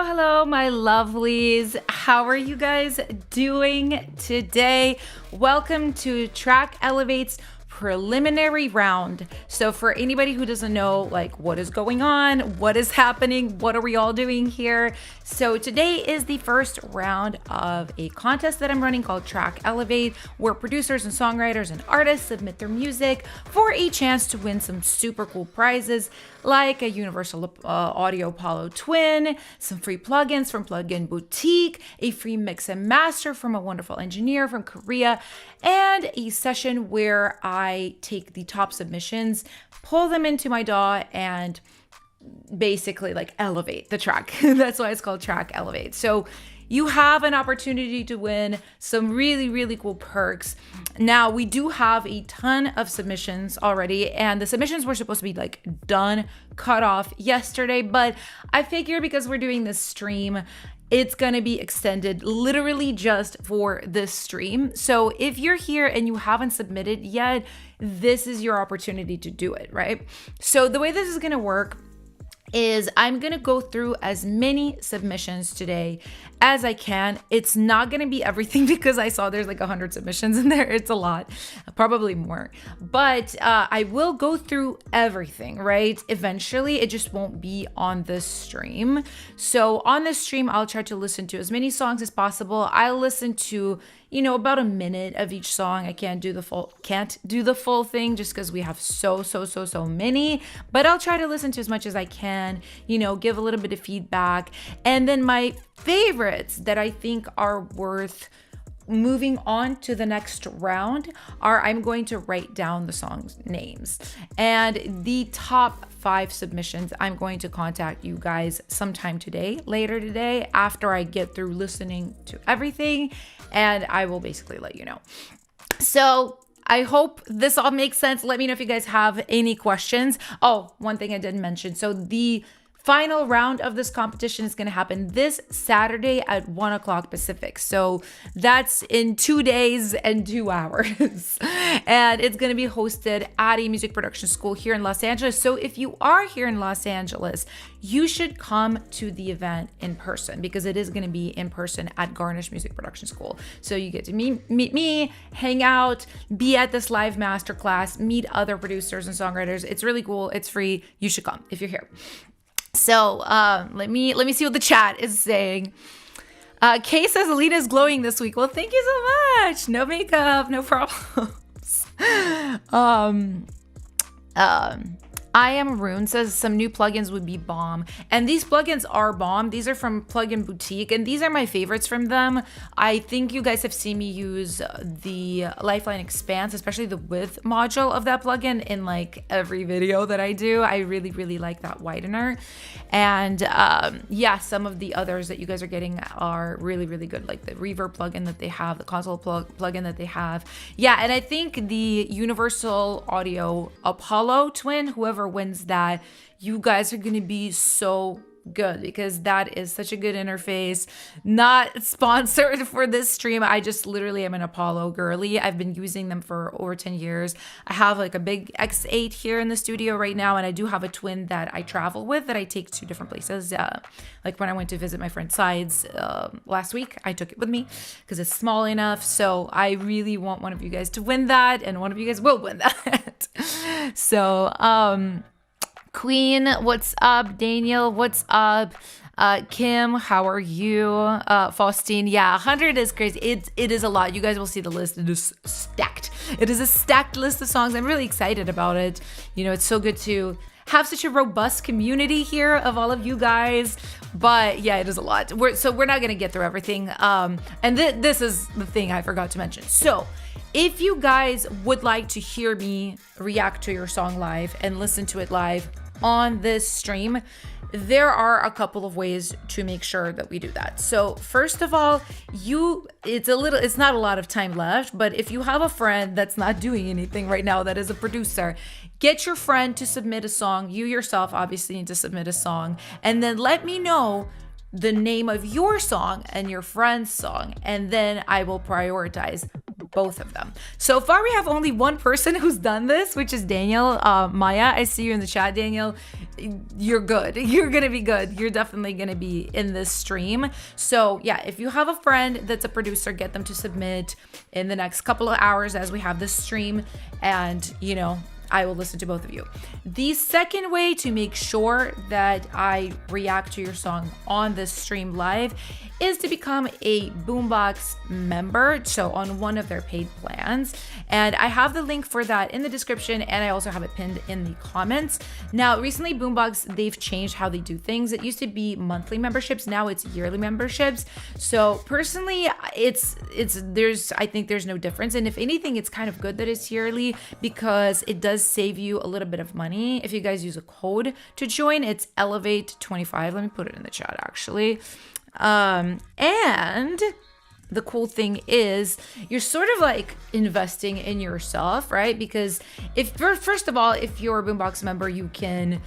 Hello, my lovelies. How are you guys doing today? Welcome to Track Elevate's preliminary round. So for anybody who doesn't know, like, what is going on, what is happening, what are we all doing here? So today is the first round of a contest that I'm running called Track Elevate, where producers and songwriters and artists submit their music for a chance to win some super cool prizes like a Universal Audio Apollo Twin, some free plugins from Plugin Boutique, a free mix and master from a wonderful engineer from Korea, and a session where I take the top submissions, pull them into my DAW, and basically like elevate the track. That's why it's called Track Elevate. So you have an opportunity to win some really, really cool perks. Now, we do have a ton of submissions already, and the submissions were supposed to be like done, cut off yesterday, but I figure because we're doing this stream, it's gonna be extended literally just for this stream. So if you're here and you haven't submitted yet, this is your opportunity to do it, right? So the way this is gonna work is I'm gonna go through as many submissions today as I can. It's not gonna be everything because I saw there's like 100 submissions in there. It's a lot, probably more. But I will go through everything, right? Eventually, it just won't be on this stream. So on this stream, I'll try to listen to as many songs as possible. I'll listen to, you know, about a minute of each song. I can't do the full thing just because we have so many, but I'll try to listen to as much as I can, you know, give a little bit of feedback. And then my favorites that I think are worth moving on to the next round are I'm going to write down the song's names, and the top 5 submissions I'm going to contact you guys sometime today, later today, after I get through listening to everything, and I will basically let you know. So I hope this all makes sense. Let me know if you guys have any questions. Oh, one thing I didn't mention. So the final round of this competition is going to happen this Saturday at 1 o'clock Pacific. So that's in 2 days and 2 hours. And it's going to be hosted at a music production school here in Los Angeles. So if you are here in Los Angeles, you should come to the event in person because it is going to be in person at Garnish Music Production School. So you get to meet me, hang out, be at this live masterclass, meet other producers and songwriters. It's really cool. It's free. You should come if you're here. So let me see what the chat is saying. Kay says Alina's glowing this week. Well, thank you so much. No makeup, no problems. I Am Rune says some new plugins would be bomb. And these plugins are bomb. These are from Plugin Boutique, and these are my favorites from them. I think you guys have seen me use the Lifeline Expanse, especially the width module of that plugin, in like every video that I do. I really, really like that widener. And yeah, some of the others that you guys are getting are really, really good, like the reverb plugin that they have, the console plugin that they have. Yeah, and I think the Universal Audio Apollo Twin, whoever wins that, you guys are going to be so good because that is such a good interface. Not sponsored for this stream. I just literally am an Apollo girly. I've been using them for over 10 years. I have like a big X8 here in the studio right now, and I do have a twin that I travel with that I take to different places. Like when I went to visit my friend Sides last week, I took it with me because it's small enough. So I really want one of you guys to win that, and one of you guys will win that. So Queen, what's up? Daniel, what's up? Kim, how are you? Fostine, yeah, 100 is crazy. It is a lot. You guys will see the list. It is stacked. It is a stacked list of songs. I'm really excited about it. You know, it's so good to have such a robust community here of all of you guys. But yeah, it is a lot. We're not gonna get through everything. And this is the thing I forgot to mention. So if you guys would like to hear me react to your song live and listen to it live on this stream, there are a couple of ways to make sure that we do that. So first of all, it's not a lot of time left, but if you have a friend that's not doing anything right now, that is a producer, get your friend to submit a song. You yourself obviously need to submit a song, and then let me know the name of your song and your friend's song, and then I will prioritize both of them. So far, we have only one person who's done this, which is Daniel. Maya, I see you in the chat, Daniel. You're good. You're going to be good. You're definitely going to be in this stream. So yeah, if you have a friend that's a producer, get them to submit in the next couple of hours as we have this stream. And, you know, I will listen to both of you. The second way to make sure that I react to your song on this stream live is to become a Boombox member, so on one of their paid plans. And I have the link for that in the description, and I also have it pinned in the comments. Now, recently Boombox, they've changed how they do things. It used to be monthly memberships, now it's yearly memberships. So personally, I think there's no difference. And if anything, it's kind of good that it's yearly because it does save you a little bit of money. If you guys use a code to join, it's Elevate25. Let me put it in the chat actually. And the cool thing is you're sort of like investing in yourself, right? Because first of all, if you're a Boombox member, you can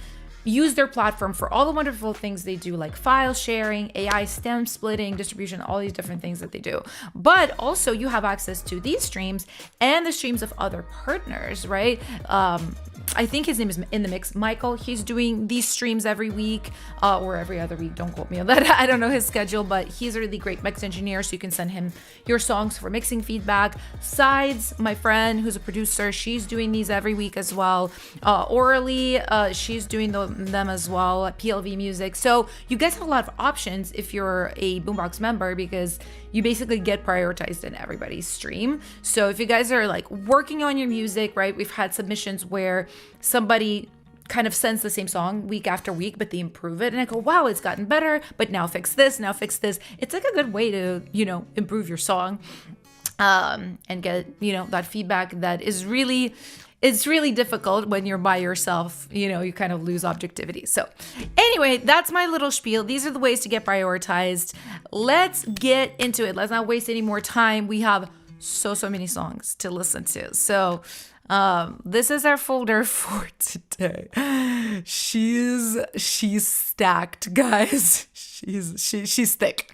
use their platform for all the wonderful things they do, like file sharing, AI stem splitting, distribution, all these different things that they do. But also you have access to these streams and the streams of other partners, right? I think his name is In The Mix, Michael. He's doing these streams every week or every other week. Don't quote me on that. I don't know his schedule, but he's a really great mix engineer, so you can send him your songs for mixing feedback. Sides, my friend who's a producer, she's doing these every week as well. Orally, she's doing them as well at PLV Music. So you guys have a lot of options if you're a Boombox member because you basically get prioritized in everybody's stream. So if you guys are like working on your music, right? We've had submissions where somebody kind of sends the same song week after week, but they improve it. And I go, wow, it's gotten better, but now fix this, now fix this. It's like a good way to, you know, improve your song and get, you know, that feedback that is really, it's really difficult when you're by yourself, you know, you kind of lose objectivity. So anyway, that's my little spiel. These are the ways to get prioritized. Let's get into it. Let's not waste any more time. We have so many songs to listen to. So this is our folder for today. She's stacked, guys. She's thick.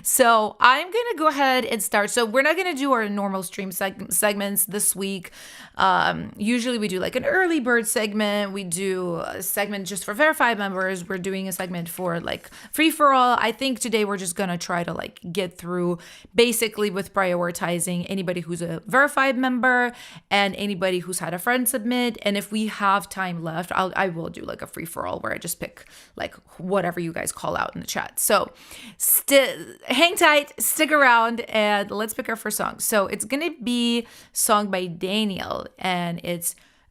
So I'm going to go ahead and start. So we're not going to do our normal stream segments this week. Usually we do like an early bird segment. We do a segment just for verified members. We're doing a segment for like free for all. I think today we're just going to try to like get through basically with prioritizing anybody who's a verified member and anybody who's had a friend submit. And if we have time left, I will do like a free for all where I just pick like whatever you guys call out in the chat. So hang tight, stick around, and let's pick our first song. So it's gonna be song by Daniel, and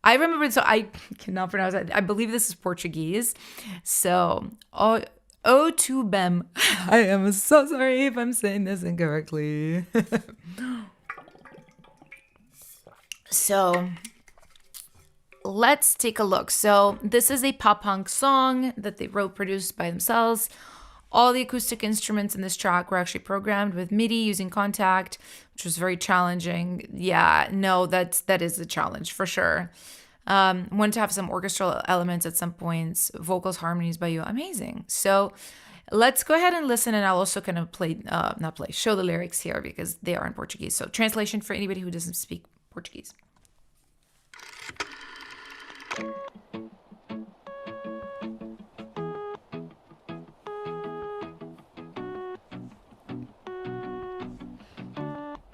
I remember, so I cannot pronounce it. I believe this is Portuguese. So O tu bem. I am so sorry if I'm saying this incorrectly. So let's take a look. So this is a pop punk song that they wrote, produced by themselves. All the acoustic instruments in this track were actually programmed with MIDI using Contact, which was very challenging. Yeah, no, that is a challenge for sure. Wanted to have some orchestral elements at some points, vocals, harmonies by you. Amazing. So let's go ahead and listen, and I'll also kind of show the lyrics here because they are in Portuguese. So translation for anybody who doesn't speak Portuguese.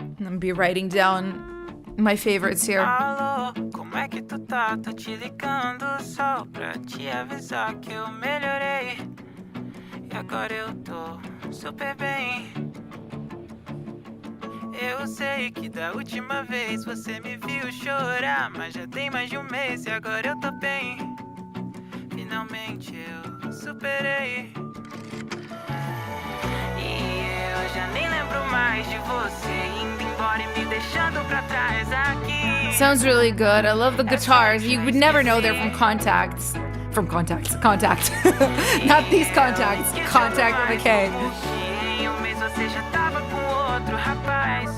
I'm gonna be writing down my favorites here. Alô, como é que tu tá? Tô te ligando só pra te avisar que eu melhorei. E agora eu tô super bem. Eu sei que da última vez você me viu chorar, mas já tem mais de um mês e agora eu tô bem. Finalmente eu superei. E eu já nem lembro mais de você indo embora e me deixando pra trás aqui. Sounds really good. I love the guitars. You would never know they're from Contacts. From Contacts. Contact. Not these Contacts. Contact with a K. Em um mês você já tava com outro rapaz.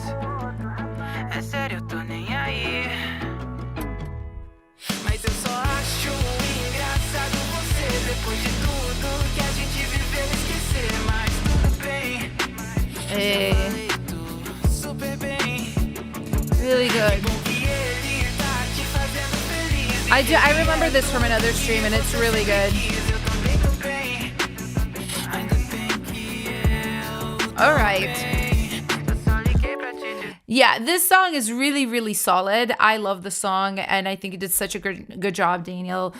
É sério, eu tô nem aí. Mas eu só acho engraçado você. Depois de tudo que a gente viveu, esquecer. Mas tudo bem. Hey. Super bem. Really good. I remember this from another stream, and it's really good. All right. Yeah, this song is really, really solid. I love the song, and I think you did such a good job, Daniel.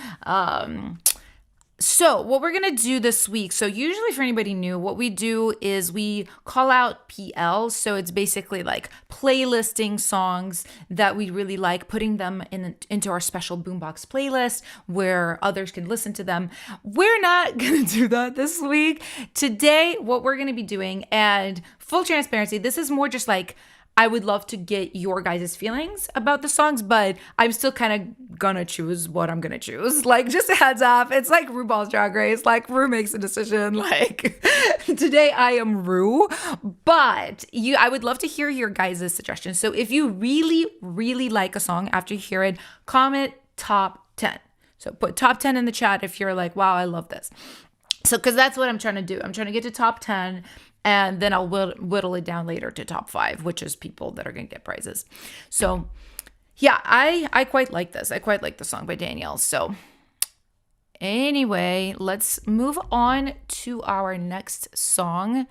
So what we're going to do this week, so usually for anybody new, what we do is we call out PL. So it's basically like playlisting songs that we really like, putting them into our special Boombox playlist where others can listen to them. We're not going to do that this week. Today, what we're going to be doing, and full transparency, this is more just like, I would love to get your guys' feelings about the songs, but I'm still kind of gonna choose what I'm gonna choose. Like, just a heads up, it's like RuPaul's Drag Race. Like, Ru makes a decision. Like, today I am Ru, but I would love to hear your guys' suggestions. So if you really, really like a song after you hear it, comment top 10. So put top 10 in the chat if you're like, wow, I love this. So, because that's what I'm trying to do. I'm trying to get to top 10. And then I'll whittle it down later to top 5, which is people that are going to get prizes. So, yeah, I quite like this. I quite like the song by Danielle. So, anyway, let's move on to our next song.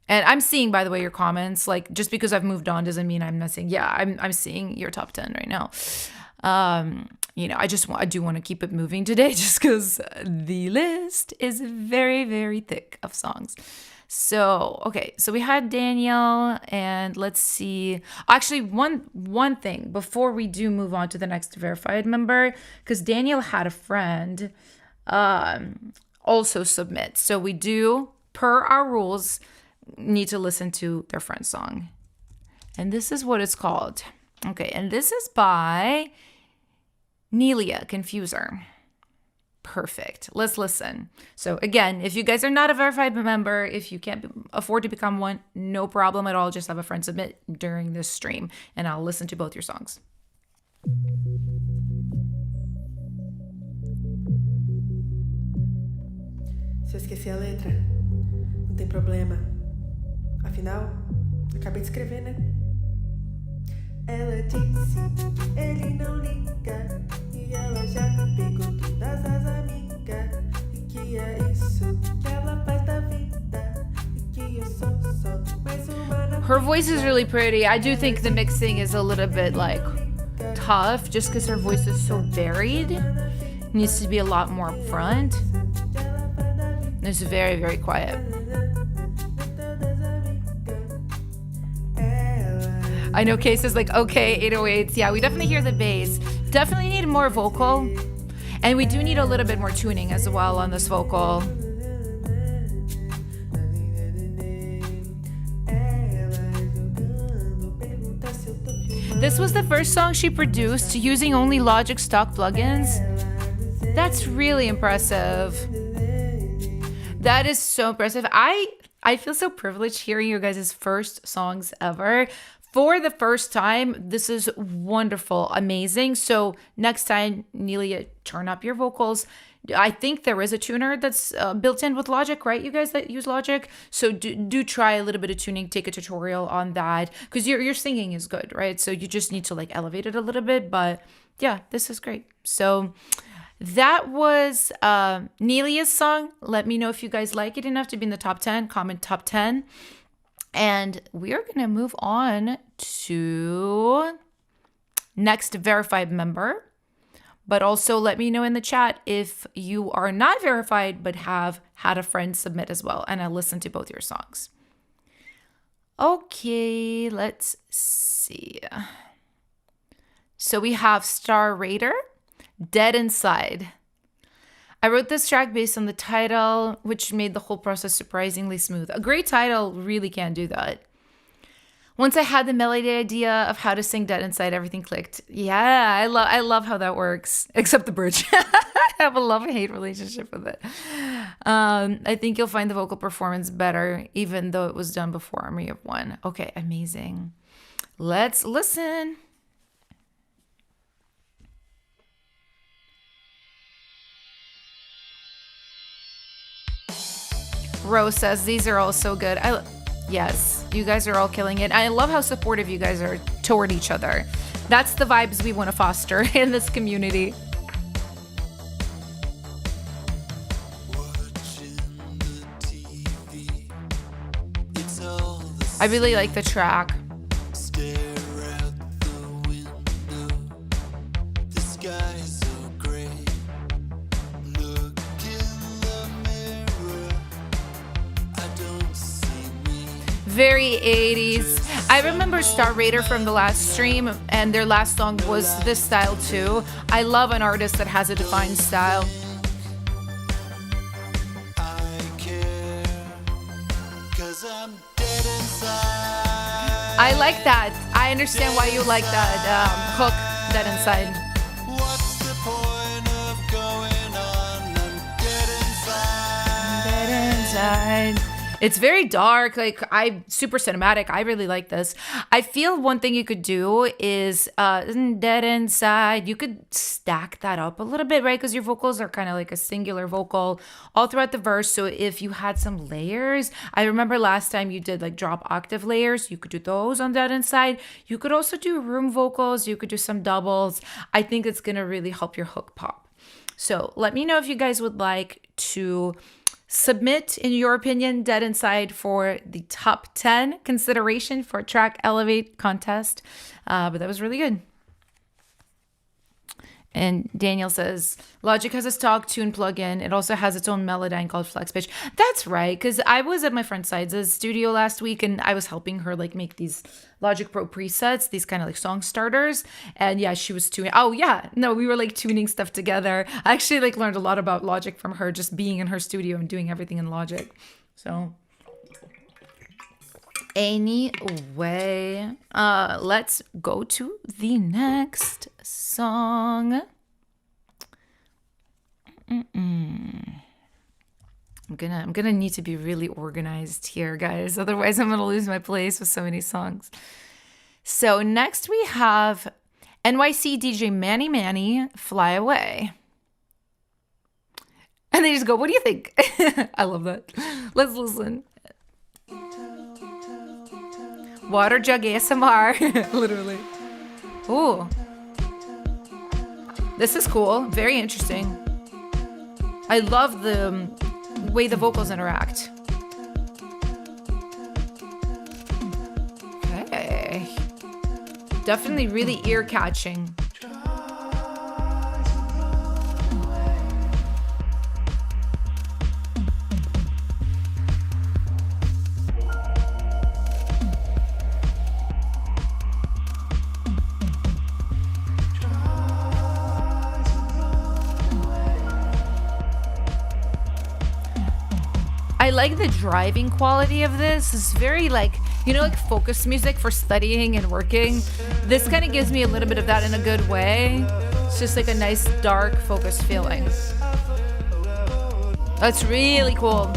And I'm seeing, by the way, your comments. Like, just because I've moved on doesn't mean I'm not seeing. Yeah, I'm seeing your top 10 right now. You know, I do want to keep it moving today just because the list is very, very thick of songs. So, okay, so we had Daniel, and let's see. Actually, one thing before we do move on to the next verified member, because Daniel had a friend also submit. So we do, per our rules, need to listen to their friend's song. And this is what it's called. Okay, and this is by Nelia, Confuser. Perfect. Let's listen. So again, if you guys are not a verified member, if you can't afford to become one, no problem at all. Just have a friend submit during this stream, and I'll listen to both your songs. Se eu esqueci a letra, não tem problema. Afinal, acabei de escrever, né? Ela disse, ele não liga, e ela já pegou todas as amigas, e que é isso que ela faz da vida, e que eu sou só mais uma. Her voice is really pretty. I do think the mixing is a little bit like tough just because her voice is so varied. It needs to be a lot more up front. It's very, very quiet. I know Case is like, okay, 808s. Yeah, we definitely hear the bass. Definitely need more vocal. And we do need a little bit more tuning as well on this vocal. This was the first song she produced using only Logic stock plugins. That's really impressive. That is so impressive. I feel so privileged hearing your guys' first songs ever. For the first time, this is wonderful, amazing. So next time, Nelia, turn up your vocals. I think there is a tuner that's built in with Logic, right? You guys that use Logic. So do try a little bit of tuning, take a tutorial on that, because your singing is good, right? So you just need to like elevate it a little bit. But yeah, this is great. So that was Nelia's song. Let me know if you guys like it enough to be in the top 10. Comment top 10. And we are going to move on to next verified member. But also let me know in the chat if you are not verified but have had a friend submit as well. And I'll listen to both your songs. Okay, let's see. So we have Star Raider, Dead Inside. I wrote this track based on the title, which made the whole process surprisingly smooth. A great title really can do that. Once I had the melody idea of how to sing Dead Inside, everything clicked. Yeah, I love how that works, except the bridge. I have a love-hate relationship with it. I think you'll find the vocal performance better, even though it was done before Army of One. Okay, amazing. Let's listen. Rose says these are all so good. Yes. You guys are all killing it. I love how supportive you guys are toward each other. That's the vibes we want to foster in this community. I really like the track. Very 80s. I remember Star Raider from the last stream, and their last song was this style too. I love an artist that has a defined style. I like that. I understand why you like that hook, Dead Inside. What's the point of going on? I'm dead inside. It's very dark, like super cinematic. I really like this. I feel one thing you could do is Dead Inside. You could stack that up a little bit, right? Because your vocals are kind of like a singular vocal all throughout the verse. So if you had some layers, I remember last time you did like drop octave layers, you could do those on Dead Inside. You could also do room vocals. You could do some doubles. I think it's going to really help your hook pop. So let me know if you guys would like to submit, in your opinion, Dead Inside for the top 10 consideration for Track Elevate contest. But that was really good. And Daniel says, Logic has a stock tune plugin. It also has its own Melodyne called Flex Pitch. That's right, because I was at my friend Sides' studio last week, and I was helping her like make these Logic Pro presets, these kind of like song starters. And yeah, she was tuning. Oh yeah, no, we were like tuning stuff together. I actually like learned a lot about Logic from her, just being in her studio and doing everything in Logic. So anyway, let's go to the next song. I'm gonna need to be really organized here, guys. Otherwise, I'm gonna lose my place with so many songs. So next we have NYC DJ Manny, Fly Away. And they just go, what do you think? I love that. Let's listen. Water jug ASMR. Literally. Ooh. This is cool. Very interesting. I love the way the vocals interact. Okay. Definitely really ear-catching. I like the driving quality of this. It's very like, you know, like focus music for studying and working. This kind of gives me a little bit of that in a good way. It's just like a nice dark focus feeling. That's really cool.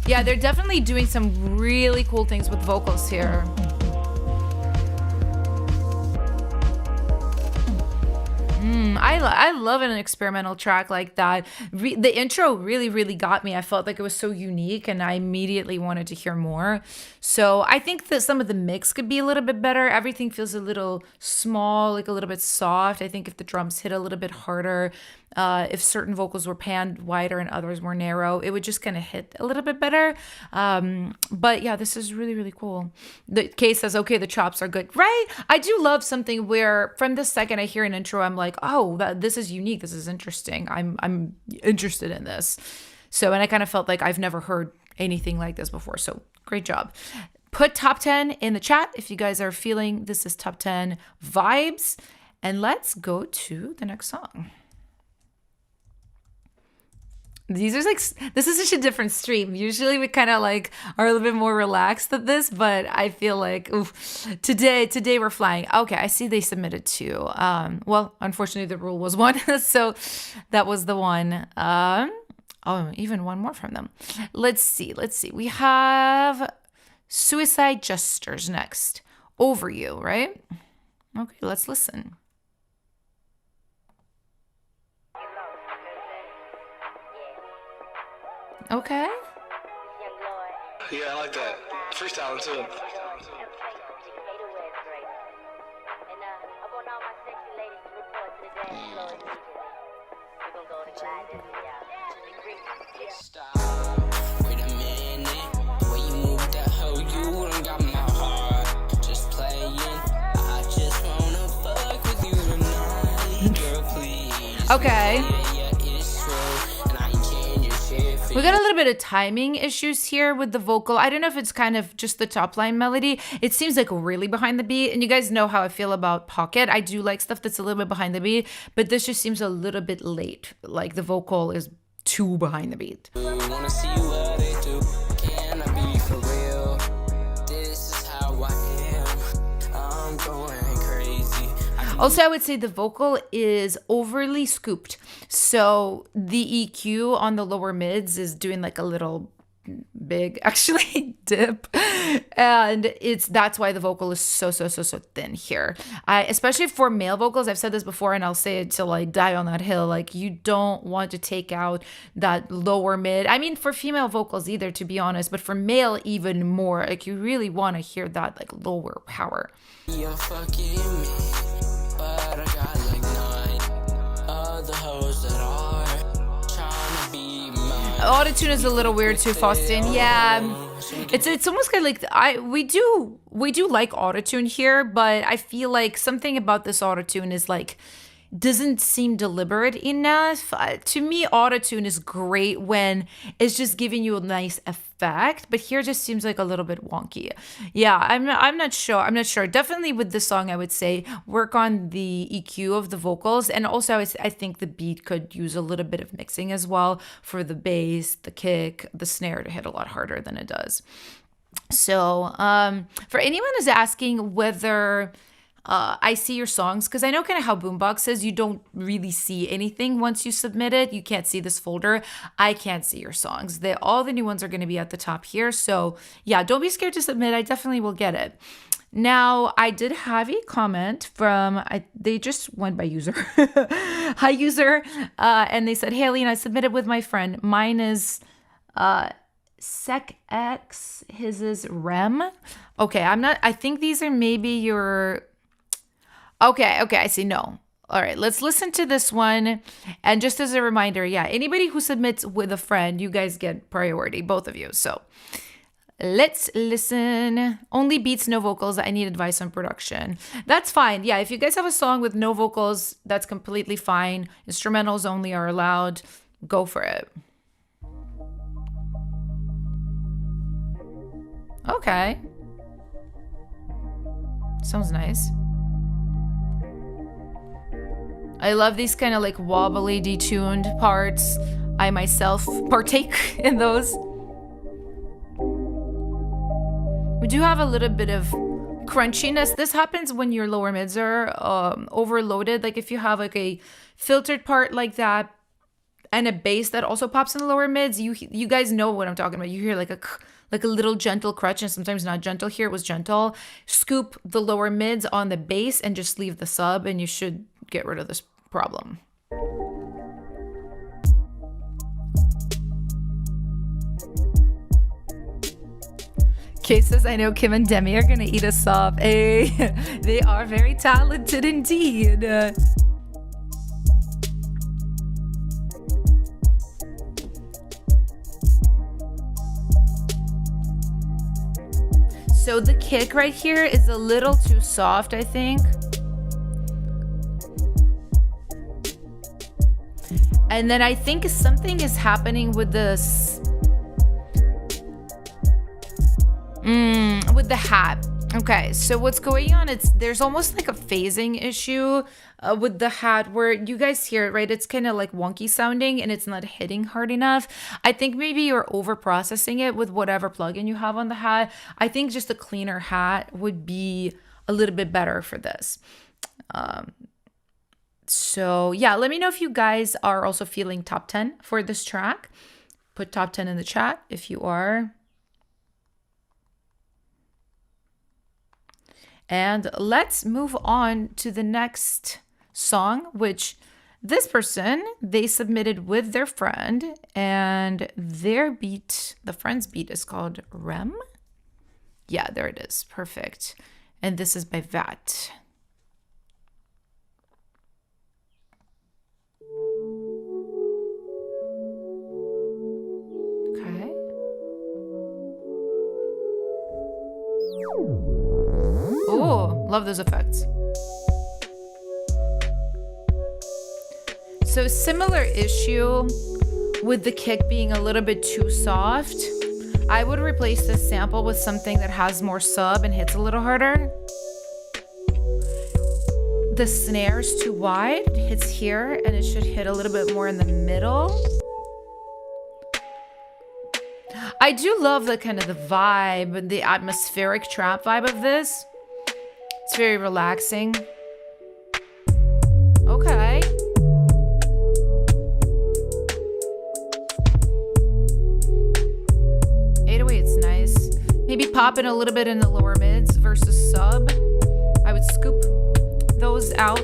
Yeah, they're definitely doing some really cool things with vocals here. I love an experimental track like that. The intro really got me. I felt like it was so unique and I immediately wanted to hear more. So I think that some of the mix could be a little bit better. Everything feels a little small, like a little bit soft. I think if the drums hit a little bit harder, if certain vocals were panned wider and others were narrow, it would just kind of hit a little bit better. But yeah, this is really cool. The case says, okay, the chops are good, right? I do love something where from the second I hear an intro, I'm like, oh, this is unique. This is interesting. I'm interested in this. So, and I kind of felt like I've never heard anything like this before. So great job. Put top 10 in the chat if you guys are feeling this is top 10 vibes. And let's go to the next song. These are like, this is such a different stream. Usually we kind of like are a little bit more relaxed at this, but I feel like oof, today we're flying. Okay, I see they submitted two. Well, unfortunately the rule was one, so that was the one. Oh, even one more from them. Let's see. We have Suicide Jesters next. Over You, right? Okay, let's listen. Okay. Yeah, I like that. Freestyling too. Wait a minute, the way you move that hoe, you done got my heart. Just playing, I just wanna fuck with you tonight, girl, please. Okay. Yeah, it's true, and I ain't changing shit for We got a little bit of timing issues here with the vocal. I don't know if it's kind of just the top line melody. It seems like really behind the beat. And you guys know how I feel about Pocket. I do like stuff that's a little bit behind the beat, but this just seems a little bit late. Like the vocal is too behind the beat. Wanna see what they do? Can I be for real? This is how I am. I'm going crazy. Also, I would say the vocal is overly scooped. So the EQ on the lower mids is doing like a little big actually dip, and that's why the vocal is so thin here. Especially for male vocals, I've said this before and I'll say it till I die on that hill, like you don't want to take out that lower mid. I mean for female vocals either, to be honest, but for male even more, like you really want to hear that like lower power. You're fucking me, but I got like 9 other hoes that are trying to be mine. Autotune is a little weird too, Fostine. Yeah, it's almost kind of like we do like autotune here, but I feel like something about this autotune is like doesn't seem deliberate enough. To me, autotune is great when it's just giving you a nice effect, but here just seems like a little bit wonky. Yeah, I'm not sure. Definitely with this song, I would say work on the EQ of the vocals, and also I think the beat could use a little bit of mixing as well for the bass, the kick, the snare to hit a lot harder than it does. So for anyone who's asking whether I see your songs, because I know kind of how Boombox says you don't really see anything once you submit it. You can't see this folder. I can't see your songs. All the new ones are going to be at the top here. So yeah, don't be scared to submit. I definitely will get it. Now, I did have a comment from, they just went by user. Hi, user. And they said, hey, Alina, I submitted with my friend. Mine is SecX. His is Rem. Okay, I think these are maybe your... Okay, I see. No. All right, let's listen to this one. And just as a reminder, yeah, anybody who submits with a friend, you guys get priority, both of you. So let's listen. Only beats, no vocals. I need advice on production. That's fine. Yeah, if you guys have a song with no vocals, that's completely fine. Instrumentals only are allowed. Go for it. Okay. Sounds nice. I love these kind of like wobbly, detuned parts. I myself partake in those. We do have a little bit of crunchiness. This happens when your lower mids are overloaded. Like if you have like a filtered part like that and a bass that also pops in the lower mids, you guys know what I'm talking about. You hear like a little gentle crutch, and sometimes not gentle. Here it was gentle. Scoop the lower mids on the bass and just leave the sub, and you should get rid of this problem. Kay says, I know Kim and Demi are gonna eat us up. Hey, they are very talented indeed. So the kick right here is a little too soft, I think. And then I think something is happening with this, with the hat. Okay, so what's going on, there's almost like a phasing issue with the hat where you guys hear it, right? It's kind of like wonky sounding and it's not hitting hard enough. I think maybe you're over processing it with whatever plugin you have on the hat. I think just a cleaner hat would be a little bit better for this. So yeah, let me know if you guys are also feeling top 10 for this track. Put top 10 in the chat if you are. And let's move on to the next song, which this person, they submitted with their friend, and their beat, the friend's beat, is called Rem. Yeah, there it is. Perfect. And this is by Vat. Okay. Oh, love those effects. So similar issue with the kick being a little bit too soft. I would replace this sample with something that has more sub and hits a little harder. The snare's too wide, it hits here, and it should hit a little bit more in the middle. I do love the kind of the vibe, the atmospheric trap vibe of this. It's very relaxing. Okay. 808's nice. Maybe pop it a little bit in the lower mids versus sub. I would scoop those out.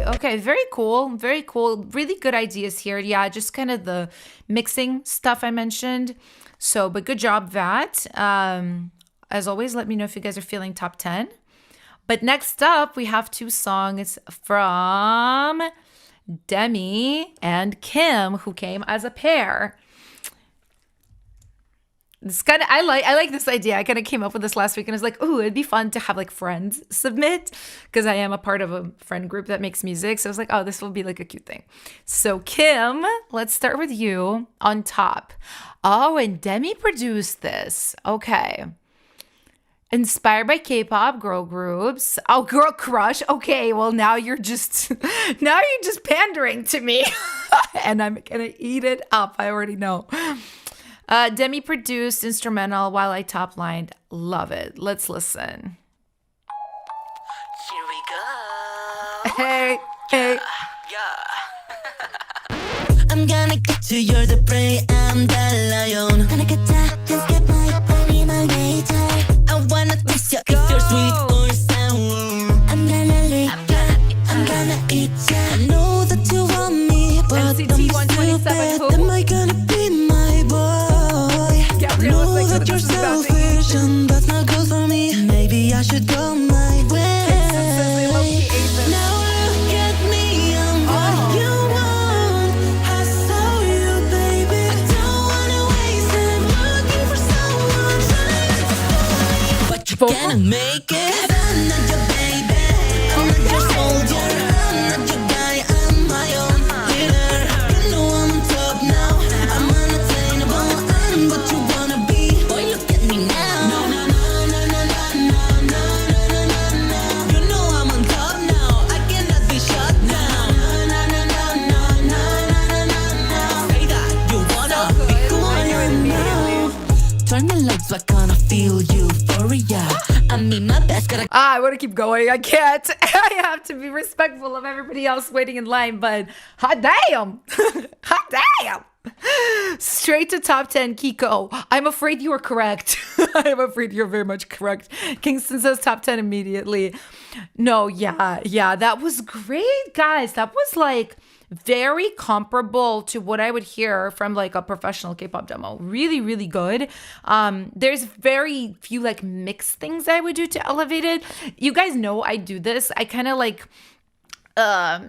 Okay, very cool, very cool. Really good ideas here. Yeah, just kind of the mixing stuff I mentioned. So, but good job, Vat. As always, let me know if you guys are feeling top 10. But next up, we have 2 songs from Demi and Kim, who came as a pair. It's kind of I like this idea. I kind of came up with this last week and I was like, oh, it'd be fun to have like friends submit, because I am a part of a friend group that makes music. So I was like, oh, this will be like a cute thing. So Kim, let's start with you on top. Oh, and Demi produced this. Okay. Inspired by K-pop girl groups. Oh, girl crush. Okay, well now you're just pandering to me. And I'm gonna eat it up. I already know. Demi produced instrumental while I top lined. Love it. Let's listen. Here we go. Hey. Yeah. I'm gonna get you, you're the prey, I'm the lion. Gonna get that, let's get my body, my nature. I wanna taste you if you're sweet or sour. I'm gonna lick ya, I'm gonna eat ya. I know that you want me, but NCT 127 who? am I gonna be my boy? Gabriella was like, Know that you're selfish and that's not good for me. Maybe I should go my way. Now look at me, I'm what you want. I saw you, baby. I don't wanna waste time looking for someone trying to find you. But you cannot make it. 'Cause I'm not your baby, I'm not your soldier, I'm not your guy, I'm my own leader. You know I'm on top now, I'm unattainable, I'm what you wanna be. Boy, look at me now. No, no, no, no, no, no, no, no, no, no, no. You know I'm on top now, I cannot be shut down. No, no, no, no, no, no, no, no, no. Say that you wanna be who I am now. Turn the lights back on, I feel euphoria. I mean my best, gotta I want to keep going. I can't. I have to be respectful of everybody else waiting in line, but hot damn. Hot damn. Straight to top 10, Kiko. I'm afraid you are correct. I'm afraid you're very much correct. Kingston says top 10 immediately. No, yeah, that was great, guys. That was like very comparable to what I would hear from like a professional K-pop demo. Really, really good. There's very few like mixed things I would do to elevate it. You guys know I do this. I kind of like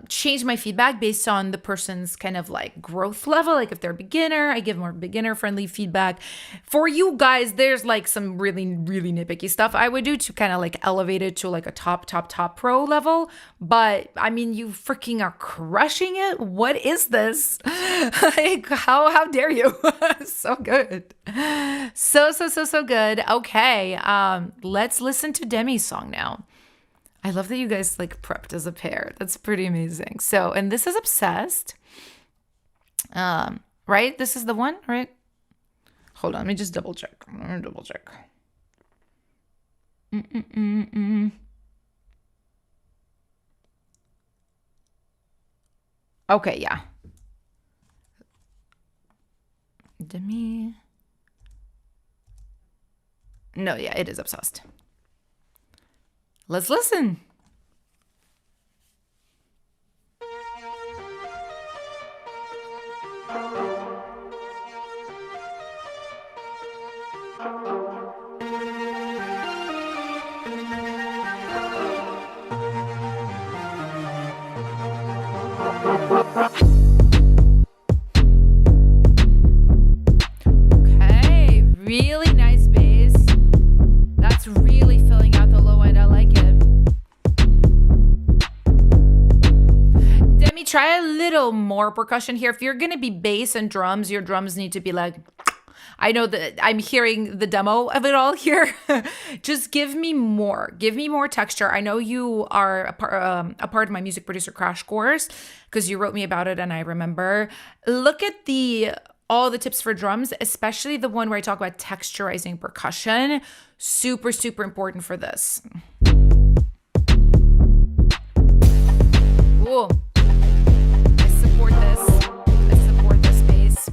change my feedback based on the person's kind of like growth level. Like if they're a beginner, I give more beginner friendly feedback. For you guys, there's like some really, really nitpicky stuff I would do to kind of like elevate it to like a top pro level. But I mean, you freaking are crushing it. What is this? Like, how dare you? So good. So good. Okay. Let's listen to Demi's song now. I love that you guys like prepped as a pair. That's pretty amazing. So, and this is Obsessed. Right? This is the one, right? Hold on, let me just double check. Okay, yeah. Demi. No, yeah, it is obsessed. Let's listen. Okay, really nice bass. That's really filling out the low end. I like it. Demi, try a little more percussion here. If you're going to be bass and drums, your drums need to be like, I know that I'm hearing the demo of it all here. Just give me more. Give me more texture. I know you are a part of my music producer crash course because you wrote me about it and I remember. Look at all the tips for drums, especially the one where I talk about texturizing percussion. Super, super important for this. Ooh. I support this. I support this bass.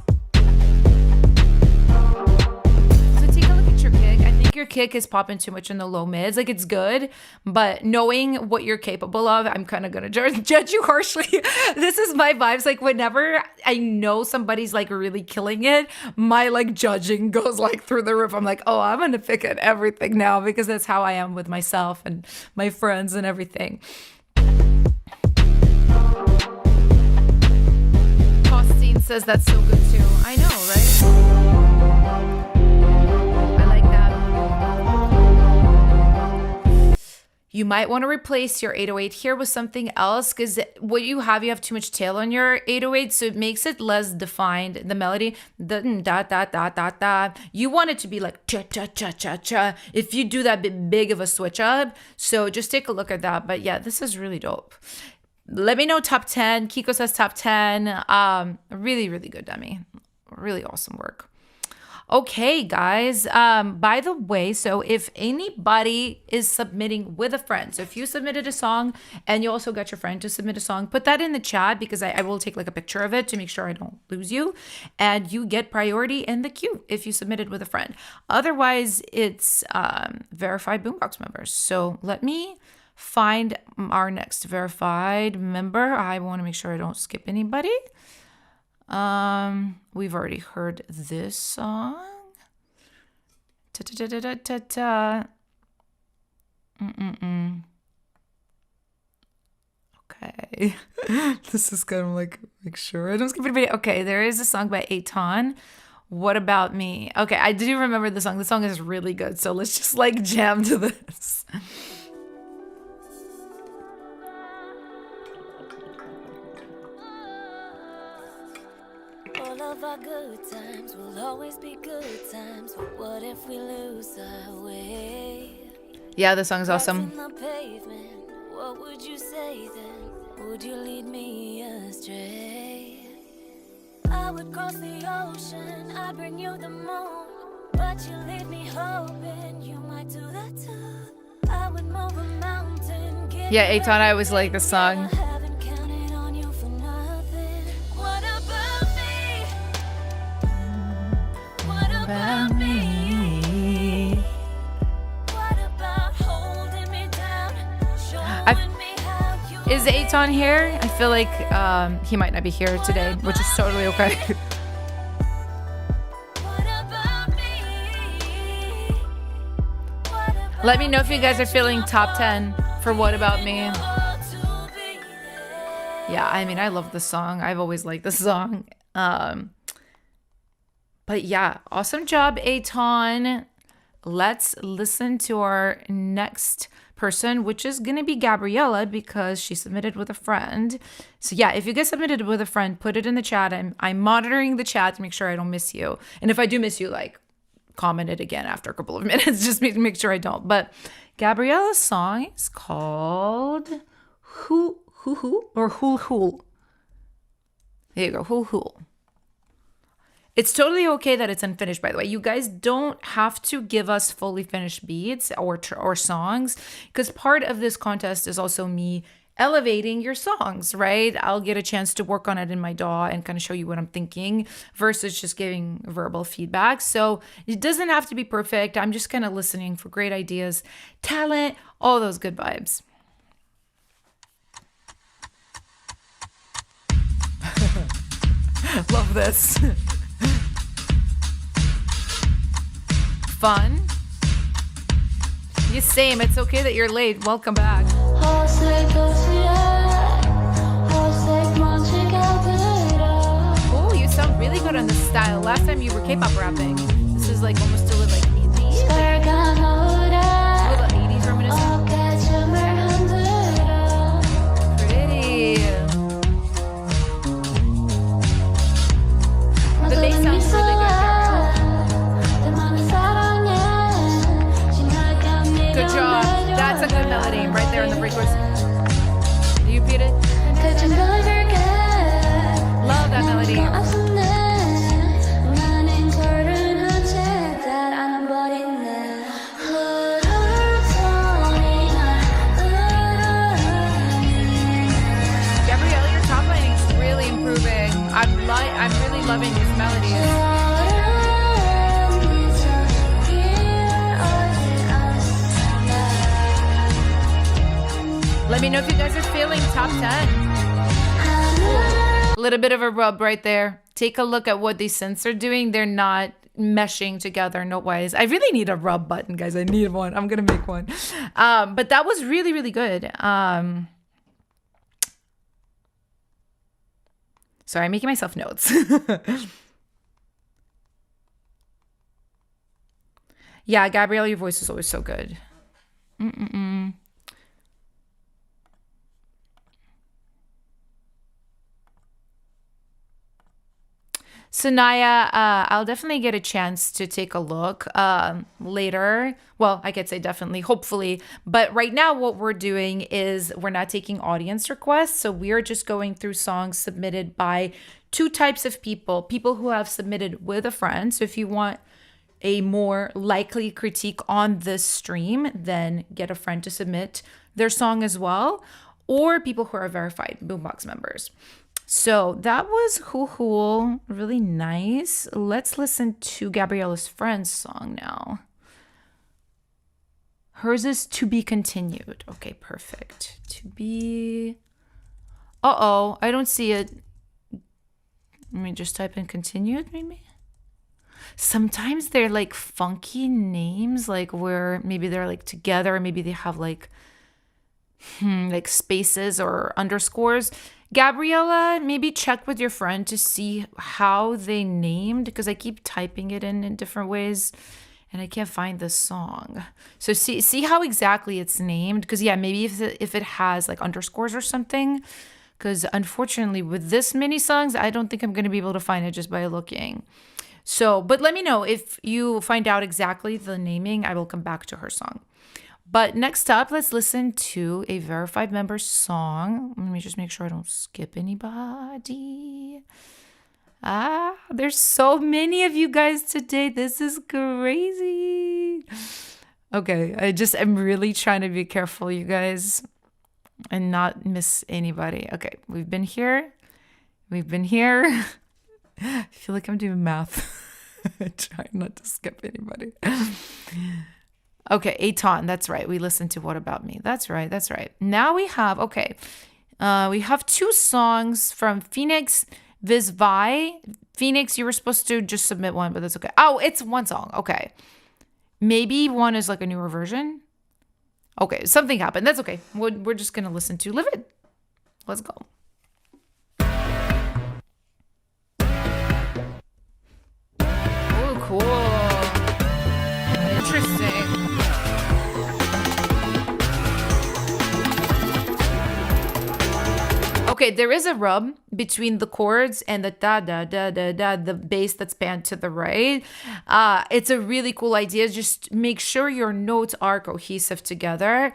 So take a look at your kick. I think your kick is popping too much in the low mids. Like, it's good, but knowing what you're capable of, I'm kind of going to judge you harshly. This is my vibes. Like, whenever I know somebody's like really killing it, my like judging goes like through the roof. I'm like, oh, I'm going to pick at everything now because that's how I am with myself and my friends and everything. Fostine says that's so good too. I know, right? I like that. You might want to replace your 808 here with something else because what you have too much tail on your 808, so it makes it less defined. The melody, the da da da da da. You want it to be like cha cha cha cha cha. If you do that big of a switch up, so just take a look at that. But yeah, this is really dope. Let me know top 10. Kiko says top 10. Really, really good, Demi. Really awesome work. Okay, guys. By the way, so if anybody is submitting with a friend, so if you submitted a song and you also got your friend to submit a song, put that in the chat because I will take like a picture of it to make sure I don't lose you. And you get priority in the queue if you submitted with a friend. Otherwise, it's verified Boombox members. So let me find our next verified member. I want to make sure I don't skip anybody. We've already heard this song. Okay. This is kind of like, make sure I don't skip anybody. Okay, there is a song by Eton. What About Me? Okay, I do remember the song. The song is really good. So let's just like jam to this. All of our good times will always be good times. But what if we lose our way? Yeah, the song is awesome. On the pavement, what would you say then? Would you lead me astray? I would cross the ocean, I'd bring you the moon, but you leave me hoping you might do that too. I would move a mountain. Yeah, Eton, I always like this song. About me. What about holding me down? Showing me how you Is Eton here? I feel like he might not be here today, which is totally okay. What about me? What about Let me know if you guys are feeling top 10 for What About Me. Yeah, I mean, I love this song. I've always liked this song. But yeah, awesome job, Eton. Let's listen to our next person, which is going to be Gabriella because she submitted with a friend. So yeah, if you guys submitted with a friend, put it in the chat. I'm monitoring the chat to make sure I don't miss you. And if I do miss you, like, comment it again after a couple of minutes, just make sure I don't. But Gabriella's song is called Hoo Hoo Hoo or Hool Hool. There you go, Hool Hool. It's totally okay that it's unfinished, by the way. You guys don't have to give us fully finished beats or songs because part of this contest is also me elevating your songs, right? I'll get a chance to work on it in my DAW and kind of show you what I'm thinking versus just giving verbal feedback. So it doesn't have to be perfect. I'm just kind of listening for great ideas, talent, all those good vibes. Love this. Fun. You same. It's okay that you're late. Welcome back. Oh, you sound really good on this style. Last time you were K-pop rapping. This is like almost still like indie. A little 80s reminiscent. Pretty. The bass sounds really good, Gabriella. Good job. That's a good melody right there in the pre-chorus. You beat it? Love that melody. Gabriella, your top lining is really improving. I'm really loving these melodies. Let me know if you guys are feeling top 10. A little bit of a rub right there. Take a look at what these synths are doing. They're not meshing together note-wise. I really need a rub button, guys. I need one. I'm going to make one. But that was really, really good. Sorry, I'm making myself notes. Yeah, Gabriella, your voice is always so good. Sanaya, I'll definitely get a chance to take a look later. Well, I could say definitely, hopefully. But right now what we're doing is we're not taking audience requests. So we are just going through songs submitted by two types of people. People who have submitted with a friend. So if you want a more likely critique on this stream, then get a friend to submit their song as well. Or people who are verified Boombox members. So that was cool, really nice. Let's listen to Gabriella's friend's song now. Hers is To Be Continued. Okay, perfect. To be... Uh-oh, I don't see it. Let me just type in continued, maybe? Sometimes they're like funky names, like where maybe they're like together, maybe they have like spaces or underscores. Gabriella, maybe check with your friend to see how they named, because I keep typing it in different ways and I can't find the song. So see how exactly it's named, because yeah, maybe if it has like underscores or something, because unfortunately with this many songs, I don't think I'm going to be able to find it just by looking. So, but let me know if you find out exactly the naming. I will come back to her song. But next up, let's listen to a verified member song. Let me just make sure I don't skip anybody. There's so many of you guys today. This is crazy. Okay, I'm really trying to be careful, you guys, and not miss anybody. Okay, we've been here. I feel like I'm doing math. Trying not to skip anybody. Okay, Eton, that's right. We listened to What About Me. That's right. Now we have, we have two songs from Phoenix Visvai. Phoenix, you were supposed to just submit one, but that's okay. Oh, it's one song. Okay. Maybe one is like a newer version. Okay, something happened. That's okay. We're just going to listen to Live It. Let's go. Oh, cool. Interesting. Okay, there is a rub between the chords and the da-da-da-da-da, the bass that's panned to the right. It's a really cool idea. Just make sure your notes are cohesive together.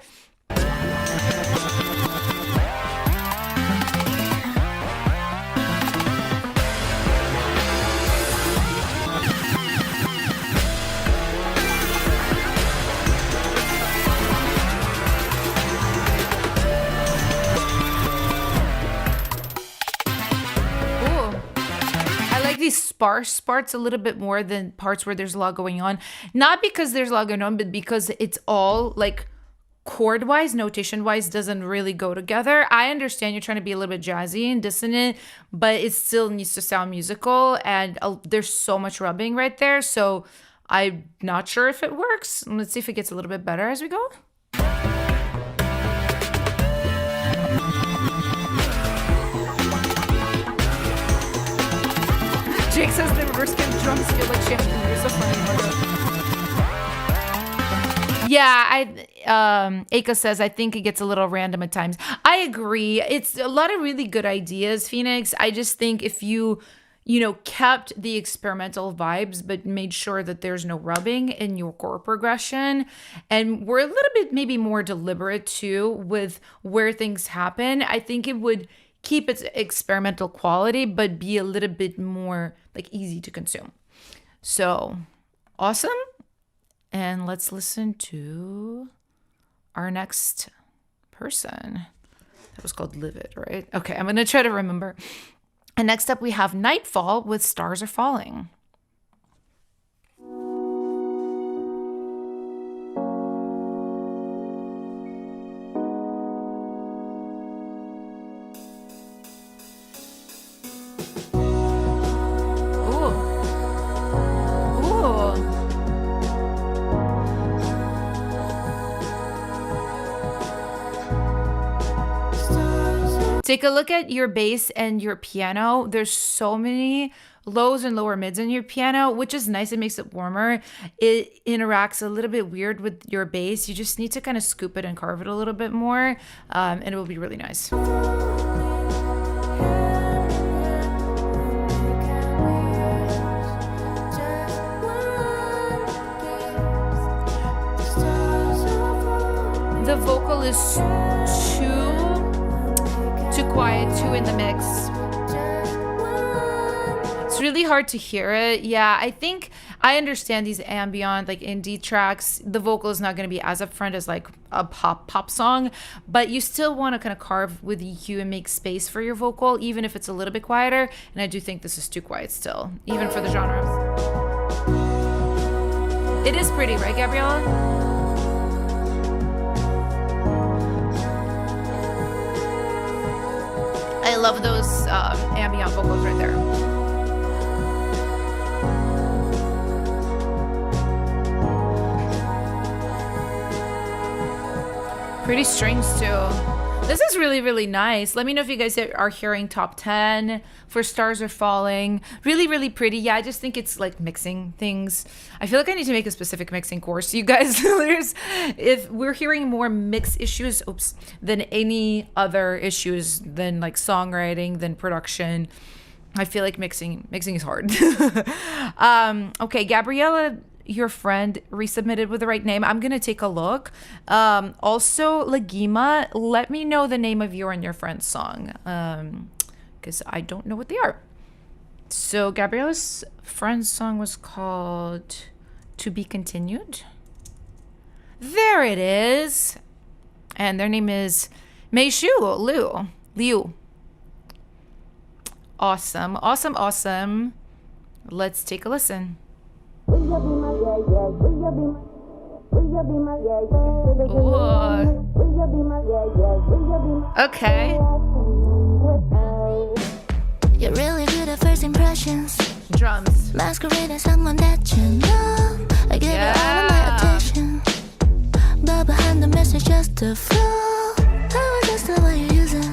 like these sparse parts a little bit more than parts where there's a lot going on. Not because there's a lot going on, but because it's all like chord wise, notation wise, doesn't really go together. I understand you're trying to be a little bit jazzy and dissonant, but it still needs to sound musical, and there's so much rubbing right there. So I'm not sure if it works. Let's see if it gets a little bit better as we go. Jake says the reverse kick drums feel like shampoo. You're so funny. Yeah, Aka says, I think it gets a little random at times. I agree. It's a lot of really good ideas, Phoenix. I just think if you kept the experimental vibes, but made sure that there's no rubbing in your chord progression, and we're a little bit maybe more deliberate too with where things happen, I think it would keep its experimental quality, but be a little bit more like easy to consume. So awesome. And let's listen to our next person. That was called Live It, right? Okay, I'm going to try to remember. And next up we have Nightfall with Stars Are Falling. Take a look at your bass and your piano. There's so many lows and lower mids in your piano, which is nice. It makes it warmer. It interacts a little bit weird with your bass. You just need to kind of scoop it and carve it a little bit more, and it will be really nice. The vocal is too quiet, too in the mix. It's really hard to hear it. Yeah, I think I understand these ambient, like indie tracks. The vocal is not going to be as upfront as like a pop song, but you still want to kind of carve with EQ and make space for your vocal, even if it's a little bit quieter. And I do think this is too quiet still, even for the genre. It is pretty, right, Gabriella? I love those ambient vocals right there. Pretty strings too. This is really, really nice. Let me know if you guys are hearing top 10 for Stars Are Falling. Really, really pretty. Yeah, I just think it's like mixing things. I feel like I need to make a specific mixing course. You guys, if we're hearing more mix issues, than any other issues than like songwriting, than production, I feel like mixing is hard. Okay, Gabriella, your friend, resubmitted with the right name. I'm gonna take a look. Also, Lagima, let me know the name of your and your friend's song, because I don't know what they are. So Gabriella's friend's song was called To Be Continued. There it is. And their name is Meishu Liu. Awesome. Let's take a listen. Okay. You're really good at first impressions. Drums. Masquerade as someone that you know. I give you all of my attention, but behind the message just a flow. I was just the way you use it.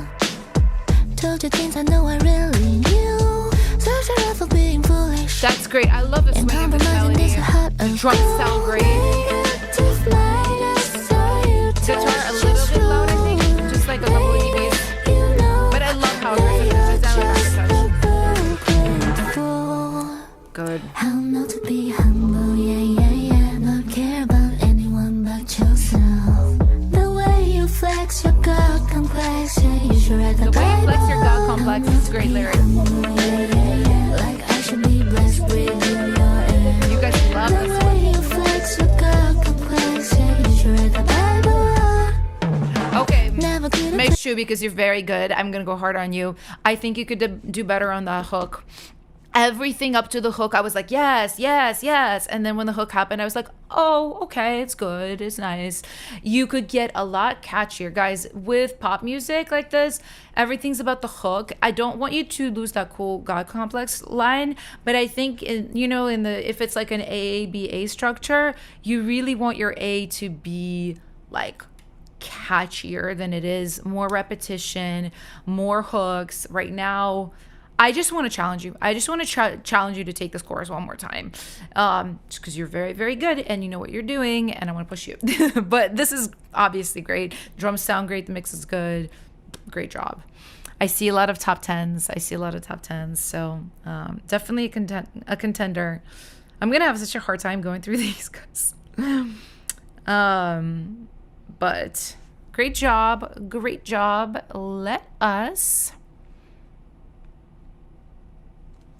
Told you things I know I really knew. Search her out for being foolish. That's great. I love the swing of this melody. Drums sound great. Guitar a little bit loud, I think. Just like a couple of dBs. But I love how aggressive it is. I love it. Good. How not to be humble, yeah. Not care about anyone but yourself. The way you flex your God complex, yeah, you sure at the way you flex your God complex is great lyrics. Yeah. Like I should be blessed with you, your end. You guys love this one. The way you flex your God complex, yeah, you sure at the Bible. Okay, Meishu, because you're very good, I'm gonna go hard on you. I think you could do better on the hook. everything up to the hook, I was like, yes, yes, yes. And then when the hook happened, I was like, oh, okay, it's good, it's nice. You could get a lot catchier, guys. With pop music like this, everything's about the hook. I don't want you to lose that cool God complex line, but I think if it's like an AABA structure, you really want your A to be like catchier than it is, more repetition, more hooks. Right now, I just want to challenge you. I just want to challenge you to take this chorus one more time, just because you're very, very good and you know what you're doing, and I want to push you. But this is obviously great. Drums sound great. The mix is good. Great job. I see a lot of top tens. So definitely a contender. I'm gonna have such a hard time going through these guys. But great job. Let us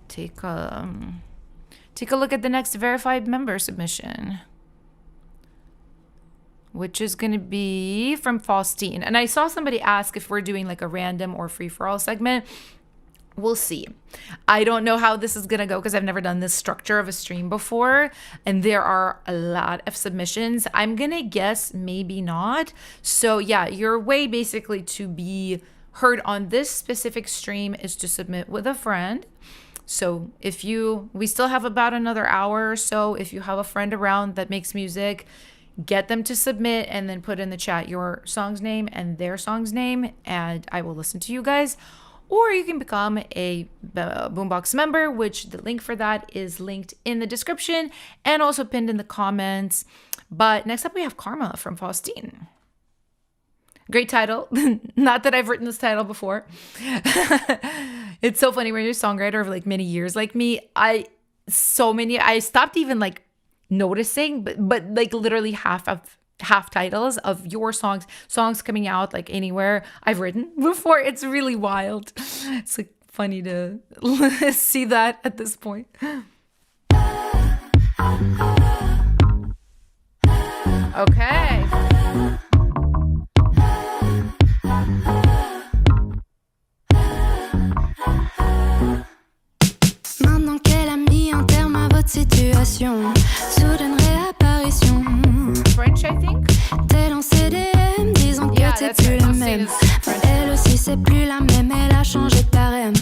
take a look at the next verified member submission, which is going to be from Fostine. And I saw somebody ask if we're doing like a random or free-for-all segment. We'll see. I don't know how this is going to go because I've never done this structure of a stream before. And there are a lot of submissions. I'm going to guess maybe not. So yeah, your way basically to be heard on this specific stream is to submit with a friend. So we still have about another hour or so. If you have a friend around that makes music, get them to submit and then put in the chat your song's name and their song's name, and I will listen to you guys. Or you can become a Boombox member, which the link for that is linked in the description and also pinned in the comments. But next up we have Karma from Fostine. Great title. Not that I've written this title before. It's so funny when you're a songwriter of like many years like me. I stopped even like noticing, but like literally half titles of your songs coming out like anywhere I've written before. It's really wild. It's like funny to see that at this point. Okay. Maintenant qu'elle a mis un terme à votre situation, soudaine réapparition. French, I think. T'es lancé DM, disant que t'es plus la même. Mais elle aussi c'est plus la même, elle a changé de barème.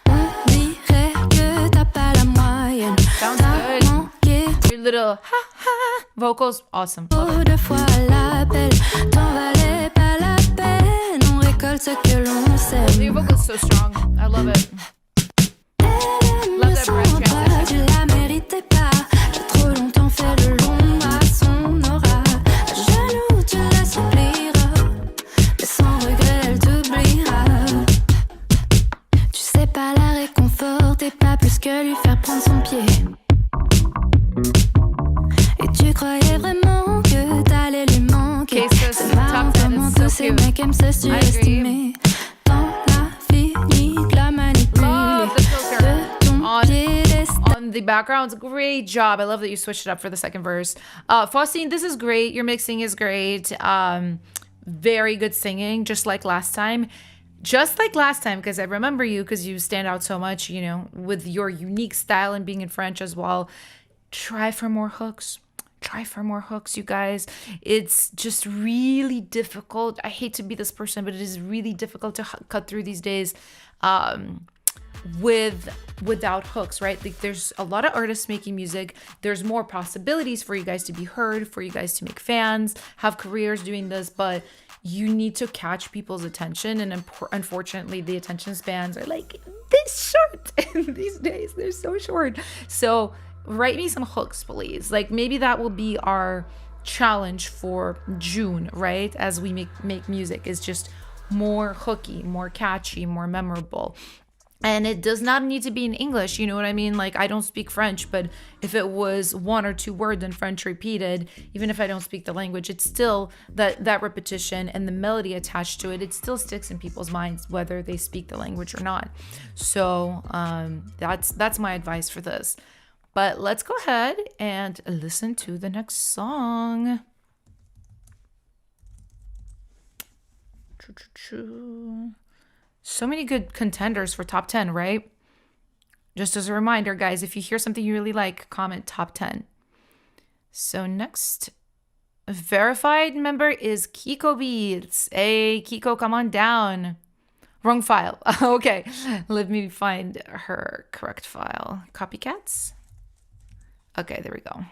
On dirait que t'as pas la moyenne. Sounds t'as good. manqué Your little ha vocals, awesome. trop de fois à l'appel. T'en valait pas la peine, on récolte ce que l'on sème. Your vocals so strong. I love it. Elle me sent pas, tu la méritais pas. J'ai trop longtemps fait le long à son aura. À genoux, tu la supplieras, mais sans regret, elle t'oubliera. Tu sais pas la réconforter, pas plus que lui faire prendre son pied. Et tu croyais vraiment que t'allais lui manquer. Okay, so C'est marrant top 10 comment is tous so ces cute. mecs aiment se surestimer. Dans la vie, ni de la manipuler. Love the filter De ton piédestal. on the backgrounds. Great job. I love that you switched it up for the second verse. Fostine, this is great. Your mixing is great. Very good singing, just like last time. Because I remember you because you stand out so much, with your unique style and being in French as well. Try for more hooks, you guys. It's just really difficult. I hate to be this person, but it is really difficult to cut through these days without hooks, right? Like there's a lot of artists making music. There's more possibilities for you guys to be heard, for you guys to make fans, have careers doing this, but you need to catch people's attention. And unfortunately, the attention spans are like this short these days. They're so short. So write me some hooks, please. Like maybe that will be our challenge for June, right? As we make music, is just more hooky, more catchy, more memorable. And it does not need to be in English, you know what I mean? Like I don't speak French, but if it was one or two words in French repeated, even if I don't speak the language, it's still that repetition and the melody attached to it, it still sticks in people's minds whether they speak the language or not. So that's my advice for this. But let's go ahead and listen to the next song. So many good contenders for top 10, right? Just as a reminder, guys, if you hear something you really like, comment top 10. So next verified member is Kiko Beats. Hey, Kiko, come on down. Wrong file. Okay, let me find her correct file. Copycats? Okay, there we go.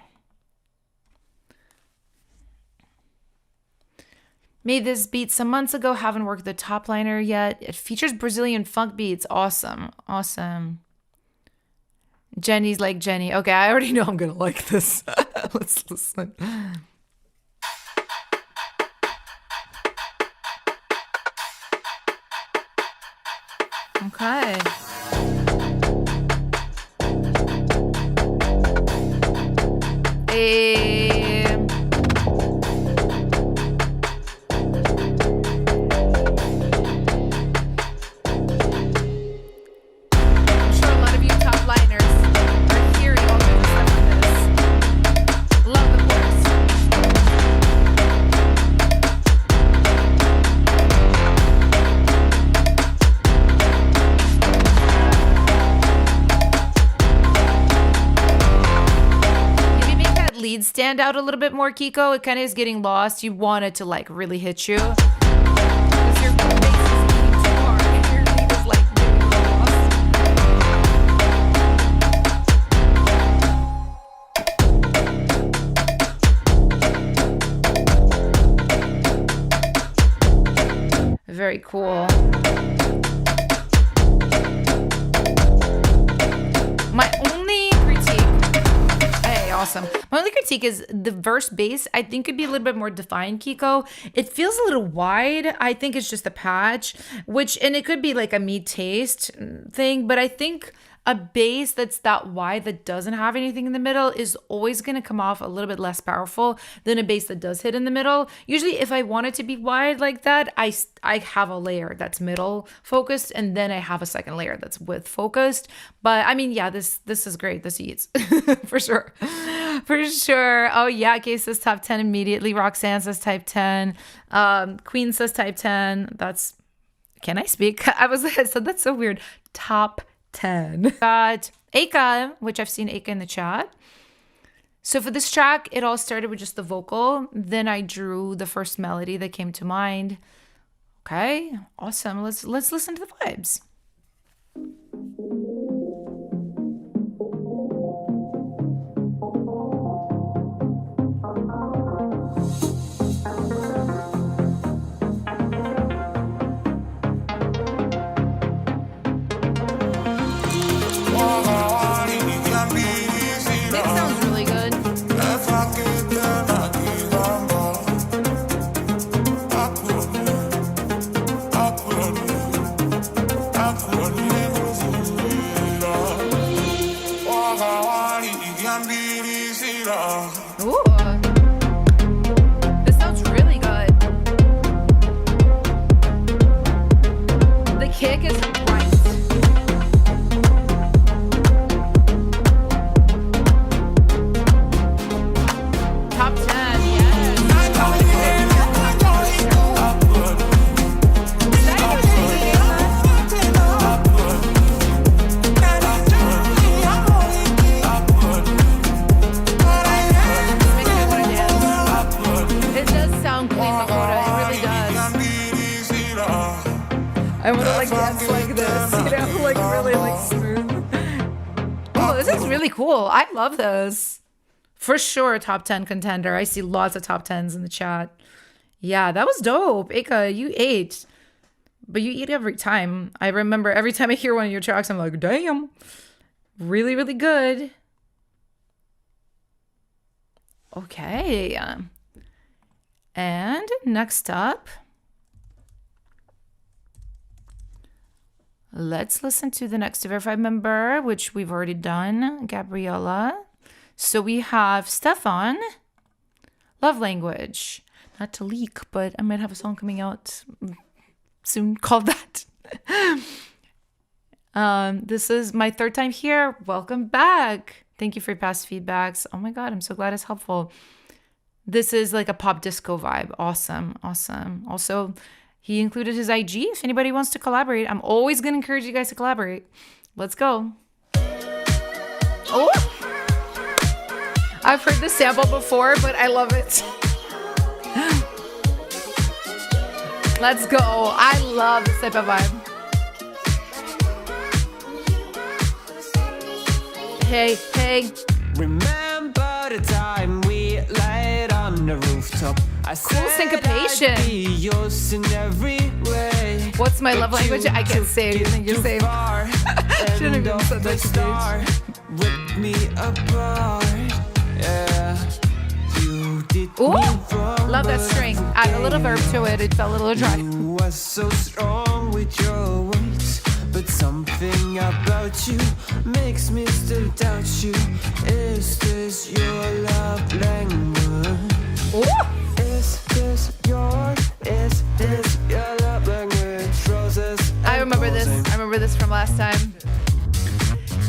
Made this beat some months ago. Haven't worked the top liner yet. It features Brazilian funk beats. Awesome. Awesome. Jenny's like Jenny. Okay, I already know I'm going to like this. Let's listen. Okay. I'm sure a lot of you top liners are hearing all kinds of stuff on this. Love the chorus. Maybe make that lead stand out a little bit more, Kiko. It kind of is getting lost. You want it to like really hit you. Because your bass is beating too hard and your lead is like getting lost. Very cool. My only critique, hey, awesome. My only critique is the verse bass, I think could be a little bit more defined, Kiko. It feels a little wide. I think it's just a patch, and it could be like a me taste thing, but I think a bass that's that wide that doesn't have anything in the middle is always going to come off a little bit less powerful than a bass that does hit in the middle. Usually if I want it to be wide like that, I have a layer that's middle focused and then I have a second layer that's width focused. But I mean, yeah, this is great. This eats for sure. For sure. Oh yeah, Kay says top 10 immediately. Roxanne says type 10. Queen says type 10. Can I speak? I said that's so weird. Top 10. Got Aka, which I've seen Aka in the chat. So for this track, it all started with just the vocal. Then I drew the first melody that came to mind. Okay, awesome. Let's listen to the vibes. It sounds really good. Ooh. This sounds really good. The kick is right. Top 10, yes. Is that you singing, It does sound clean, Makoto. It really does. I want to like dance like this, like really like smooth. Oh, this is really cool. I love this. For sure, top 10 contender. I see lots of top 10s in the chat. Yeah, that was dope. Aka, you ate. But you eat every time. I remember every time I hear one of your tracks, I'm like, damn. Really, really good. Okay. And next up, let's listen to the next verified member, which we've already done, Gabriella. So we have Stefan, Love Language. Not to leak, but I might have a song coming out soon called that. This is my third time here. Welcome back. Thank you for your past feedbacks. Oh my God, I'm so glad it's helpful. This is like a pop disco vibe. Awesome. Awesome. Also, he included his IG. If anybody wants to collaborate, I'm always going to encourage you guys to collaborate. Let's go. Oh, I've heard this sample before, but I love it. Let's go. I love this type of vibe. Hey, hey. Remember the time we laid on the rooftop. I Cool syncopation. I'd be yours in every way. What's my love language? I can't say anything you're saying. Shouldn't have even said that to Rip me apart. Yeah. You did Ooh, me wrong, love that but string. Add a little verb to it. It felt a little dry. you was so strong with your words, but something about you makes me still doubt you. Is this your love language? Ooh. Is this your love language? Roses. I remember this. I remember this from last time.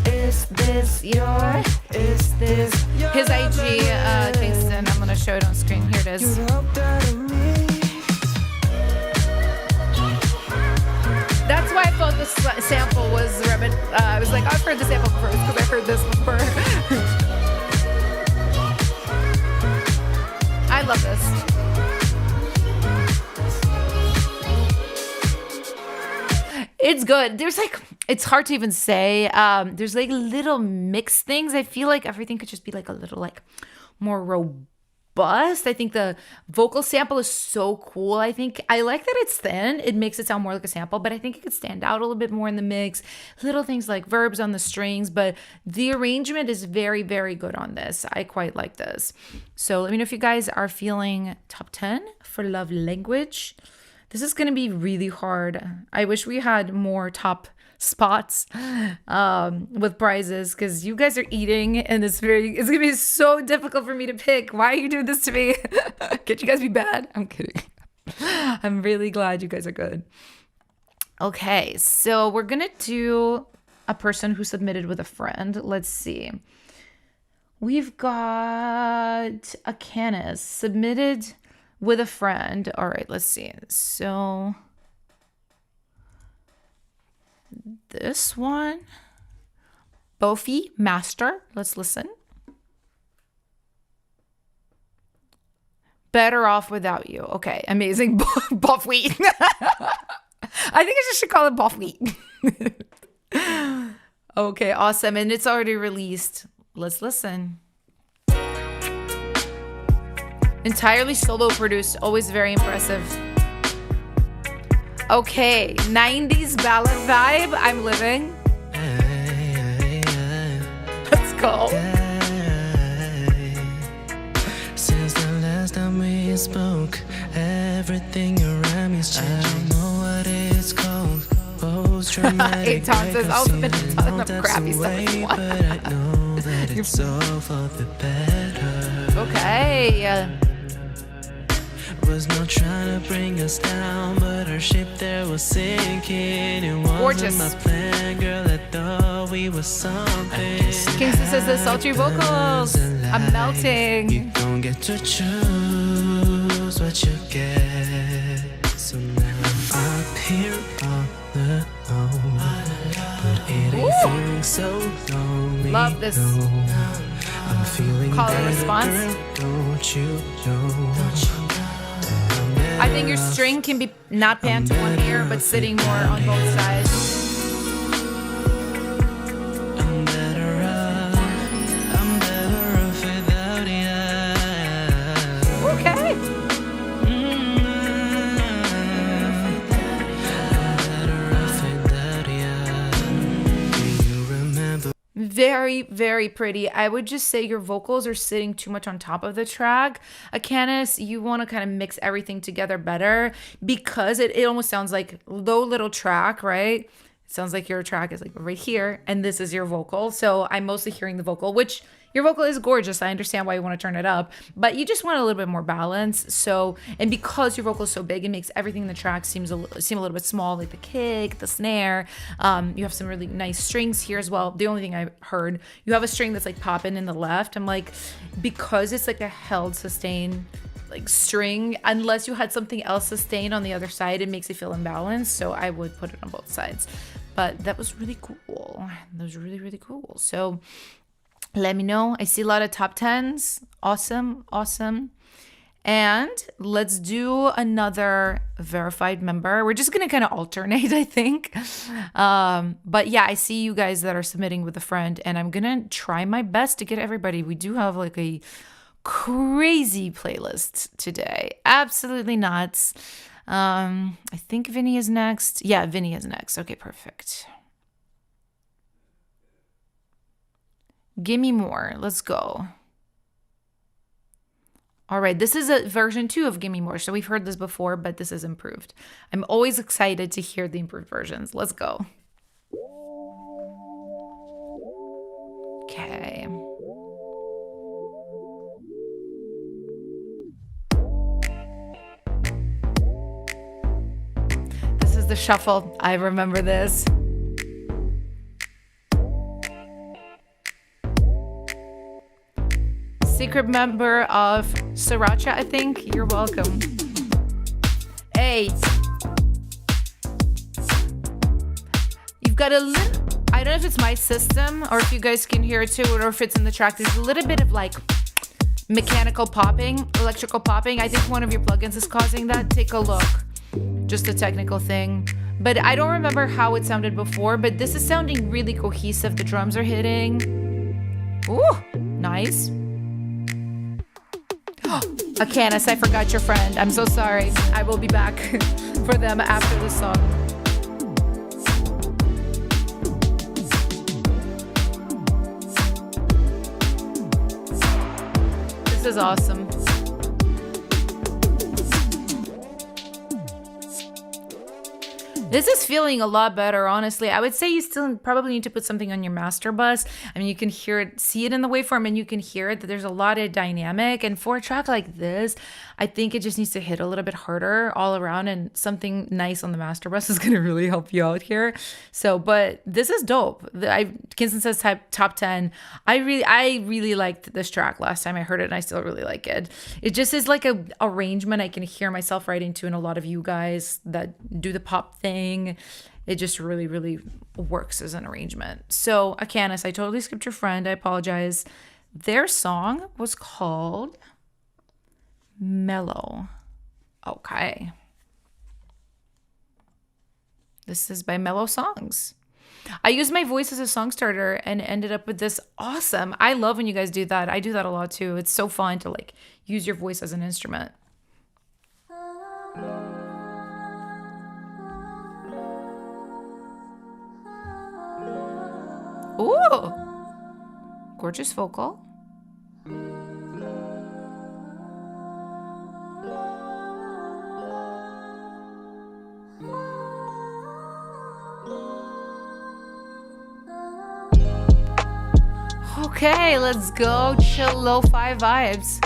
Is this your? Is this his IG? Kingston. I'm gonna show it on screen. Here it is. That's why I thought this sample was I was like, I've heard the sample before because I've heard this before. I love this. It's good. There's like, it's hard to even say. There's like little mixed things. I feel like everything could just be like a little like more robust. I think the vocal sample is so cool. I think I like that it's thin. It makes it sound more like a sample, but I think it could stand out a little bit more in the mix. Little things like verbs on the strings, but the arrangement is very, very good on this. I quite like this. So let me know if you guys are feeling top 10 for love language. This is going to be really hard. I wish we had more top spots with prizes because you guys are eating and it's going to be so difficult for me to pick. Why are you doing this to me? Can't you guys be bad? I'm kidding. I'm really glad you guys are good. Okay, so we're going to do a person who submitted with a friend. Let's see. We've got Acanis submitted with a friend. All right, let's see. So this one, Bofi Master. Let's listen. Better off without you. Okay, amazing. Bofi. I think I just should call it Bofi. Okay, awesome. And it's already released. Let's listen. Entirely solo produced, always very impressive. Okay, 90s ballad vibe, I'm living. Let's go. Since the last time we spoke, everything around me's changing. I don't know what it's called. Post-traumatic Eton says, I'll submit a ton of crappy stuff. but I know that it's all for the better. Okay. Was not trying to bring us down, but our ship there was sinking. It wasn't Gorgeous. my plan, girl. I thought we were something. Kingston says the sultry vocals. I'm melting. You don't get to choose what you get. So now I'm up here all alone, but it ain't feeling so lonely. Love this. No. I'm feeling Call and better, response. girl, don't you know? I think your string can be not panned to one ear, but sitting more on both sides. I'm better off without you. Okay. Better off without you. Do you remember? Very, very pretty. I would just say your vocals are sitting too much on top of the track. Acanis, you want to kind of mix everything together better because it almost sounds like low little track, right? It sounds like your track is like right here and this is your vocal. So I'm mostly hearing the vocal, which your vocal is gorgeous. I understand why you want to turn it up, but you just want a little bit more balance. So, and because your vocal is so big, it makes everything in the track seem a little bit small, like the kick, the snare. You have some really nice strings here as well. The only thing I heard, you have a string that's like popping in the left. I'm like, because it's like a held sustain like string, unless you had something else sustained on the other side, it makes it feel imbalanced. So I would put it on both sides. But that was really cool. That was really, really cool. So Let me know. I see a lot of top 10s. Awesome. And let's do another verified member. We're just going to kind of alternate, I think. But yeah, I see you guys that are submitting with a friend, and I'm going to try my best to get everybody. We do have like a crazy playlist today. Absolutely nuts. I think Vinnie is next. Yeah, Vinnie is next. Okay, perfect. Give me more. Let's go. All right, this is a version 2 of Gimme More. So we've heard this before, but this is improved. I'm always excited to hear the improved versions. Let's go. Okay. This is the shuffle. I remember this. Secret member of Sriracha, I think. You're welcome. 8. You've got a little, I don't know if it's my system or if you guys can hear it too, or if it's in the track. There's a little bit of like mechanical popping, electrical popping. I think one of your plugins is causing that. Take a look. Just a technical thing. But I don't remember how it sounded before, but this is sounding really cohesive. The drums are hitting. Ooh, nice. Acanis, I forgot your friend. I'm so sorry. I will be back for them after the song. This is awesome. This is feeling a lot better, honestly. I would say you still probably need to put something on your master bus. I mean, you can hear it, see it in the waveform, and you can hear it that there's a lot of dynamic. And for a track like this, I think it just needs to hit a little bit harder all around, and something nice on the master bus is going to really help you out here. So, but this is dope. Kinston says top 10. I really liked this track last time I heard it, and I still really like it. It just is like a arrangement I can hear myself writing to, and a lot of you guys that do the pop thing. It just really, really works as an arrangement. So, Acanis, I totally skipped your friend. I apologize. Their song was called Melo. Okay. This is by Melo Songs. I used my voice as a song starter and ended up with this awesome. I love when you guys do that. I do that a lot too. It's so fun to like use your voice as an instrument. Ooh, gorgeous vocal. Okay, let's go chill lo-fi vibes.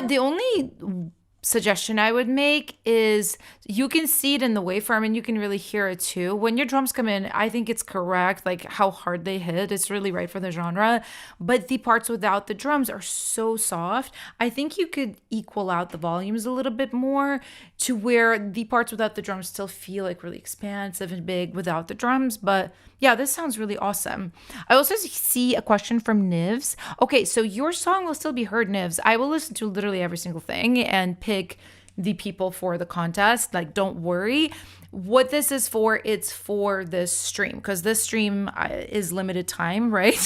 The only suggestion I would make is you can see it in the waveform and you can really hear it too. When your drums come in, I think it's correct, like how hard they hit. It's really right for the genre. But the parts without the drums are so soft. I think you could equal out the volumes a little bit more to where the parts without the drums still feel like really expansive and big without the drums. But yeah, this sounds really awesome. I also see a question from Nivs. Okay, so your song will still be heard, Nivs. I will listen to literally every single thing and pick the people for the contest. Like, don't worry. What this is for, it's for this stream, because this stream is limited time, right?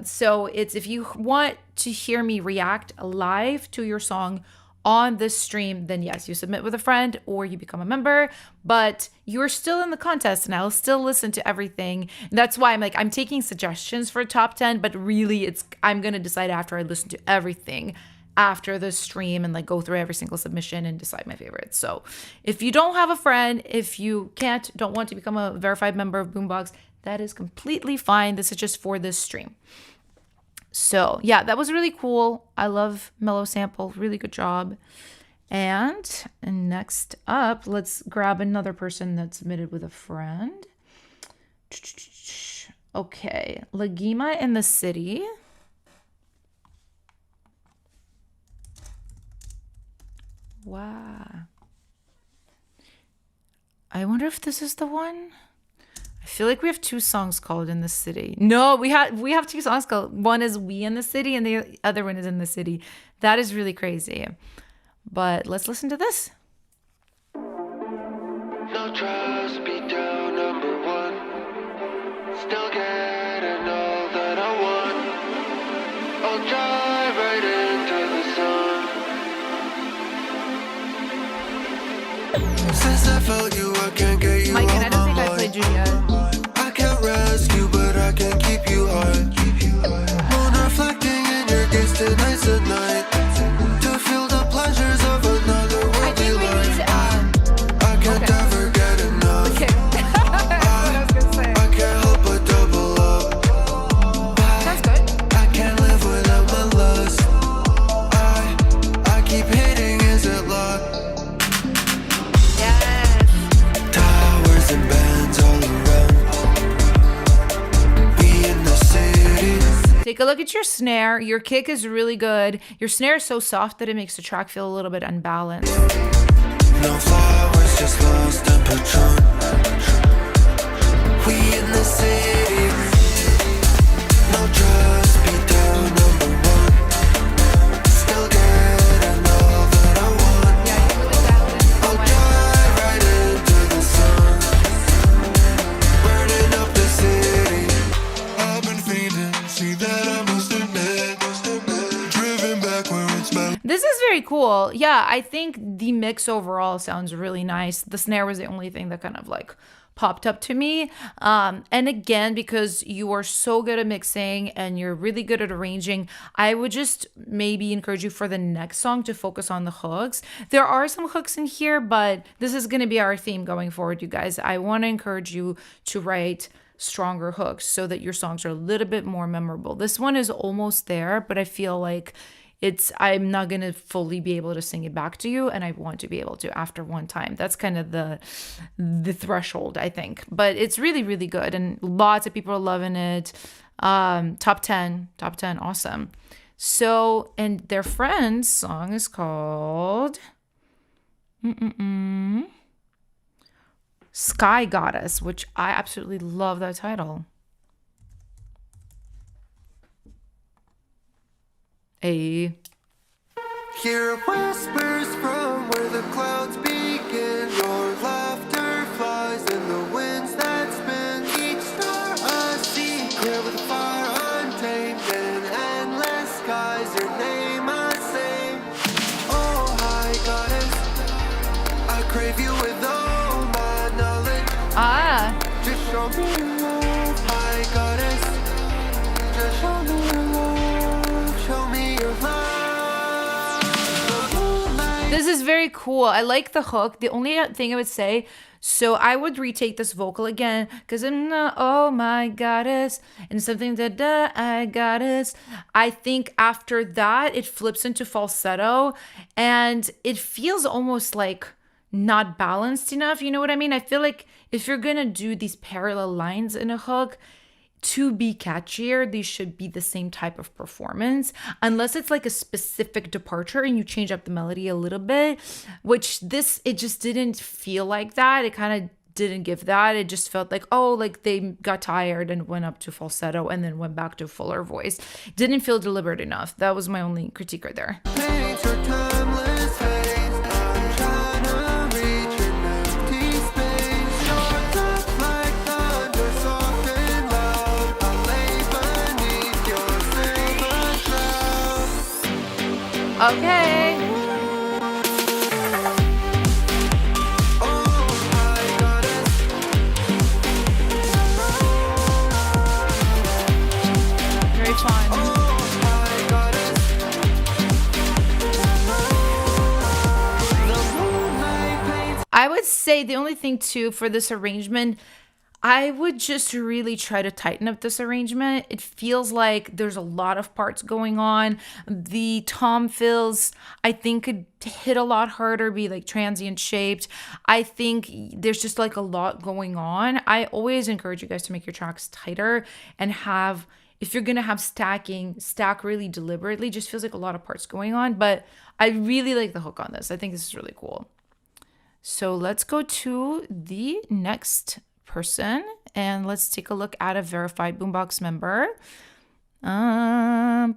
So it's if you want to hear me react live to your song on this stream, then yes, you submit with a friend or you become a member, but you're still in the contest and I'll still listen to everything. And that's why I'm taking suggestions for top 10, but really I'm going to decide after I listen to everything after the stream and like go through every single submission and decide my favorites. So if you don't have a friend, if you don't want to become a verified member of Boombox, that is completely fine. This is just for this stream. So yeah, that was really cool. I love Melo sample. Really good job. And next up, let's grab another person that submitted with a friend. Okay, Lagima in the City. Wow. I wonder if this is the one. I feel like we have 2 songs called In the City. No, we have 2 songs called. One is We in the City and the other one is In the City. That is really crazy. But let's listen to this. No trust, beat down number 1. Still getting all that I want. I'll drive right into the sun. Since I felt you, I can't get you Mike, and I out don't my think I mind. played you yet. I can't rescue, but I can keep you high. Moon reflecting in your gaze tonight's the night. To feel the pleasures of another I worldly think we life. need I can't okay. ever get enough. Okay. I was gonna say. I can't help but double up. Sounds good. I can't live without my lust. I keep hitting, is it luck? Yes. Towers and bands all around. We in the city. Take a look at your snare. Your kick is really good. Your snare is so soft that it makes the track feel a little bit unbalanced. No flowers, just lost and Patron. We in the city. No trust, beat down number 1. Still getting all that I want. Yeah, you really got it. I'll drive right into the sun. Burning up the city. I've been feeling, see that I must admit. Driven back where it's meant. This is very cool. Yeah, I think the mix overall sounds really nice. The snare was the only thing that kind of like popped up to me. And again, because you are so good at mixing and you're really good at arranging, I would just maybe encourage you for the next song to focus on the hooks. There are some hooks in here, but this is going to be our theme going forward, you guys. I want to encourage you to write stronger hooks so that your songs are a little bit more memorable. This one is almost there, but I feel like I'm not going to fully be able to sing it back to you, and I want to be able to after one time. That's kind of the threshold, I think. But it's really, really good, and lots of people are loving it. Top 10, awesome. So, and their friend's song is called Sky Goddess, which I absolutely love that title. Hear whispers from where the clouds begin. Your laughter flies in the winds that spin. Each star a secret with fire untamed and endless skies. Your name I sing. Oh, high goddess, I crave you with all my knowledge. Just show me your love, high goddess. Just show me your love, show me your love. This is very cool. I like the hook. The only thing I would say, so I would retake this vocal again because I'm not, oh my goddess, and something that I goddess. I think after that it flips into falsetto and it feels almost like not balanced enough. You know what I mean? I feel like if you're gonna do these parallel lines in a hook, to be catchier, these should be the same type of performance, unless it's like a specific departure and you change up the melody a little bit, which it just didn't feel like that. It kind of didn't give that. It just felt like, oh, like they got tired and went up to falsetto and then went back to fuller voice. Didn't feel deliberate enough. That was my only critique right there. Paint your timeless face. I'm trying to reach an empty space. Your touch like thunder, soft and loud. I lay beneath your silver shroud. Okay. Oh, high goddess. Very fun. Oh, high goddess. The moonlight paints. I would say the only thing too for this arrangement, I would just really try to tighten up this arrangement. It feels like there's a lot of parts going on. The tom fills, I think, could hit a lot harder, be like transient shaped. I think there's just like a lot going on. I always encourage you guys to make your tracks tighter and have, if you're going to have stacking, stack really deliberately. Just feels like a lot of parts going on. But I really like the hook on this. I think this is really cool. So let's go to the next person and let's take a look at a verified Boombox member. I'm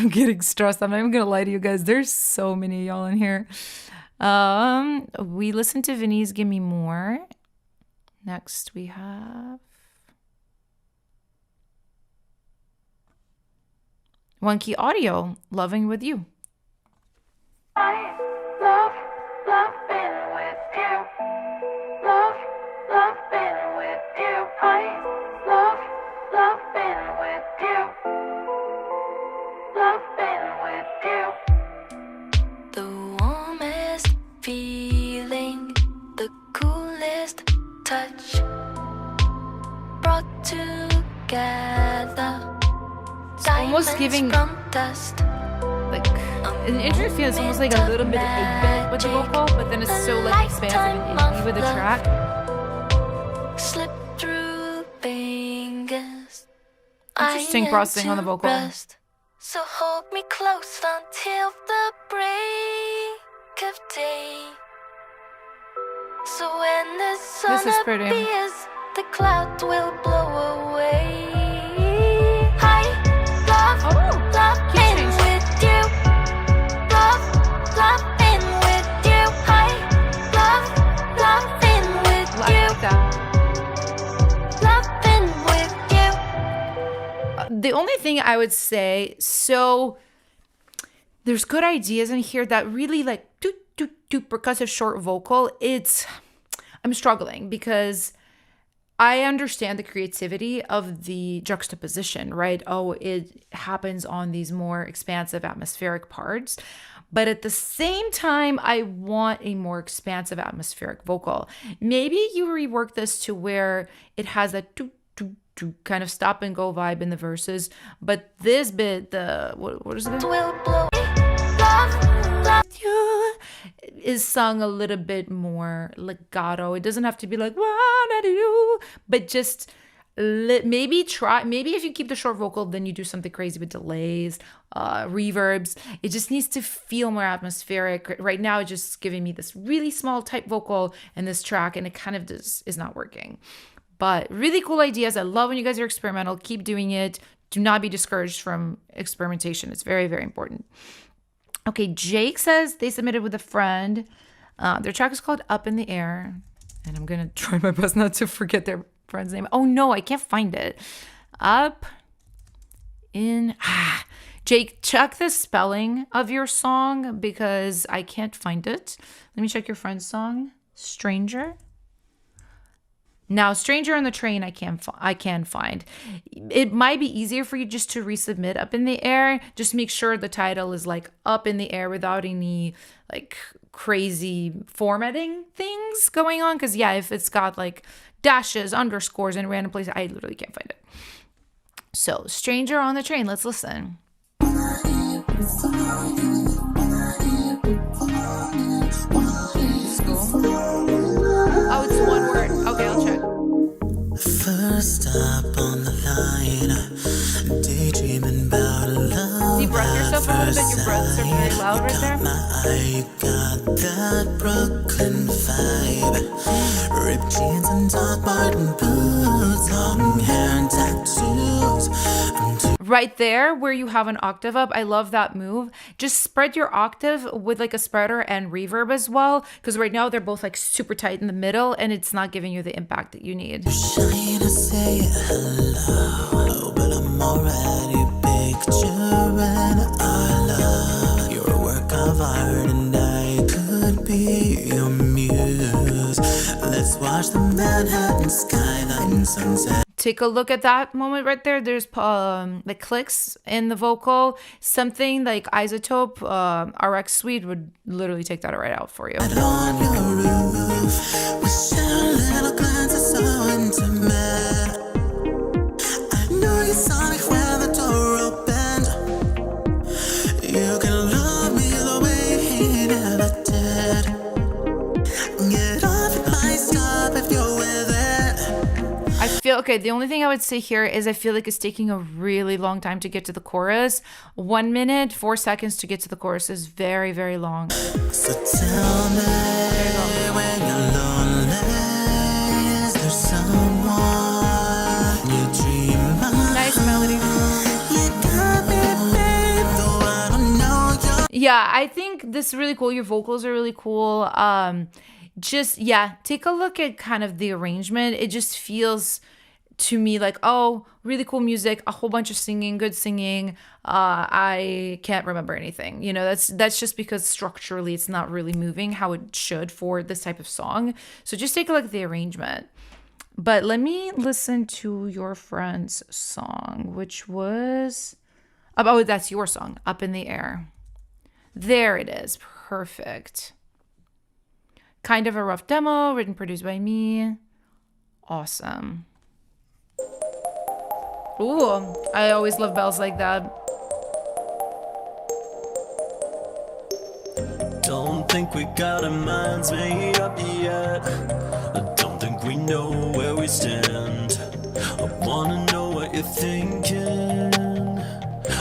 getting stressed. I'm not even gonna lie to you guys. There's so many of y'all in here. We listened to Vinnie's Give Me More. Next we have One Key Audio, Loving With You. I loving with you. Loving with you. I loving with you. Loving with you. The warmest feeling, the coolest touch, brought together. It's almost giving from dust. like an intro feel. It's almost like a little bit 8-bit with the vocal, but then it's so like expansive and indie with the track. Slip through fingers. Interesting processing on the vocal. So hold me close until the break of day. So when the sun This is pretty. appears, the clouds will blow away. I love loving with you. Loving with you. I love loving with I you. like that. Loving with you. The only thing I would say, so there's good ideas in here that really like doot doot doot percussive short vocal. I'm struggling because I understand the creativity of the juxtaposition, right? Oh, it happens on these more expansive atmospheric parts. But at the same time, I want a more expansive atmospheric vocal. Maybe you rework this to where it has a doot doot doot kind of stop and go vibe in the verses. But this bit, what is it? Will blow. Love You is sung a little bit more legato. It doesn't have to be like but just maybe if you keep the short vocal, then you do something crazy with delays, reverbs. It just needs to feel more atmospheric. Right now, it's just giving me this really small type vocal in this track, and it kind of is not working. But really cool ideas. I love when you guys are experimental. Keep doing it. Do not be discouraged from experimentation. It's very, very important. Okay, Jake says they submitted with a friend. Their track is called Up in the Air. And I'm going to try my best not to forget their friend's name. Oh, no, I can't find it. Up in... Jake, check the spelling of your song because I can't find it. Let me check your friend's song. Stranger. Now, Stranger on the Train, I can find. It might be easier for you just to resubmit Up in the Air. Just make sure the title is like Up in the Air without any like crazy formatting things going on. Because yeah, if it's got like dashes, underscores in random places, I literally can't find it. So, Stranger on the Train, let's listen. Oh, it's one word. Okay, I'll check. First stop on the line, daydreaming about love. Deep breath yourself a little bit. Your breaths are very loud right there. I got that Brooklyn vibe. Ripped jeans and Doc Marten boots, long hair and tattoos. Right there where you have an octave up, I love that move. Just spread your octave with like a spreader and reverb as well, because right now they're both like super tight in the middle and it's not giving you the impact that you need. Trying to say hello, but I'm already picturing our love. You're a work of art and I could be your muse. Let's watch the Manhattan skyline sunset. Take a look at that moment right there. There's like clicks in the vocal. Something like Isotope RX Suite would literally take that right out for you. On your roof, we shall feel okay. The only thing I would say here is I feel like it's taking a really long time to get to the chorus. 1 minute, 4 seconds to get to the chorus is very, very long. So tell me when you're lonely, is there someone you dream about? Nice melody. You got me, babe, though I don't know you. Yeah, I think this is really cool. Your vocals are really cool. Just, yeah, take a look at kind of the arrangement. It just feels to me like, oh, really cool music, a whole bunch of singing, good singing. I can't remember anything. You know, that's just because structurally it's not really moving how it should for this type of song. So just take a look at the arrangement. But let me listen to your friend's song, which was, oh, that's your song, Up in the Air. There it is. Perfect. Kind of a rough demo, written, produced by me. Awesome. Ooh, I always love bells like that. Don't think we got our minds made up yet. I don't think we know where we stand. I wanna know what you're thinking.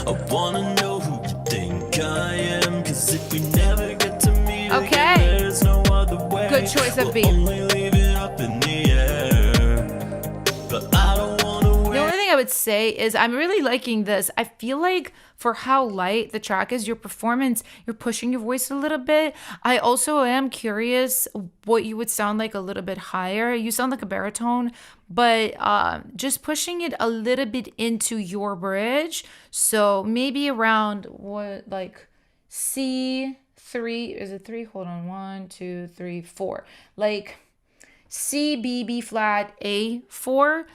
I wanna know who you think I am. Cause if we never get to meet Okay. again, there's no other way. Good choice of We'll beat. only leave it up in the air. But I don't wanna wait. The only thing I would say is I'm really liking this. I feel like for how light the track is, your performance, you're pushing your voice a little bit. I also am curious what you would sound like a little bit higher. You sound like a baritone, but just pushing it a little bit into your bridge. So maybe around what, like C3, is it 3? Hold on, 1, 2, 3, 4. Like C, B, B flat, A4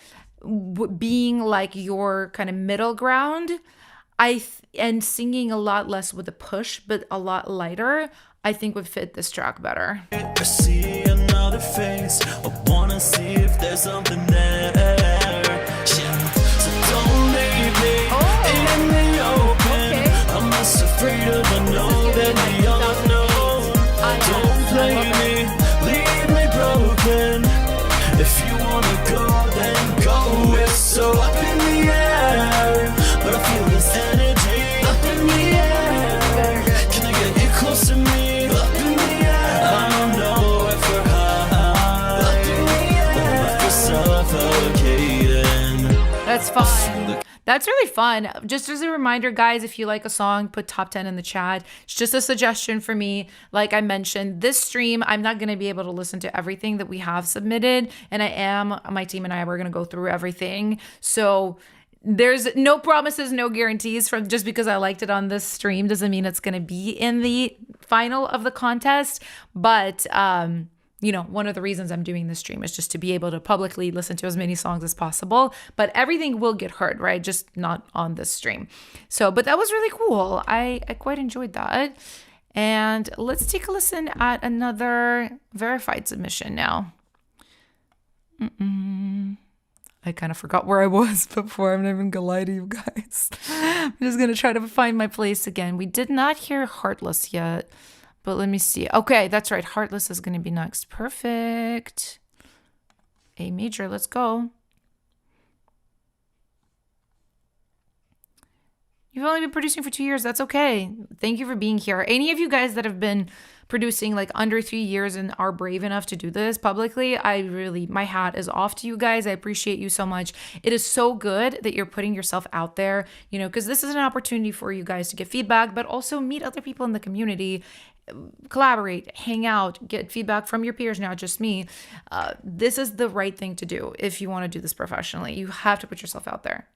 being like your kind of middle ground. And singing a lot less with a push, but a lot lighter, I think would fit this track better. I see another face. I wanna see if there's something there. Yeah. So don't leave me in the open. Okay. I'm less afraid of the know than the unknown. Don't play me, leave me broken. If you wanna go, then go. It's so up in the air, but I feel this energy up in the air. Can I get you close to me? Up in the air. I don't know if we're high, up in the air, or if we're suffocating. That's fun. That's really fun. Just as a reminder, guys, if you like a song, put top 10 in the chat. It's just a suggestion for me. Like I mentioned, this stream, I'm not going to be able to listen to everything that we have submitted. And my team and I, we're going to go through everything. So there's no promises, no guarantees. From just because I liked it on this stream doesn't mean it's going to be in the final of the contest. But, you know, one of the reasons I'm doing this stream is just to be able to publicly listen to as many songs as possible, but everything will get heard, right? Just not on this stream. So, but that was really cool. I quite enjoyed that. And let's take a listen at another verified submission now. I kind of forgot where I was before. I'm not even gonna lie to you guys. I'm just gonna try to find my place again. We did not hear Heartless yet. But let me see. Okay, that's right. Heartless is going to be next. Perfect. A major. Let's go. You've only been producing for 2 years. That's okay. Thank you for being here. Any of you guys that have been producing like under 3 years and are brave enough to do this publicly, my hat is off to you guys. I appreciate you so much. It is so good that you're putting yourself out there, you know, because this is an opportunity for you guys to get feedback, but also meet other people in the community, collaborate, hang out, get feedback from your peers, not just me. This is the right thing to do if you want to do this professionally. You have to put yourself out there.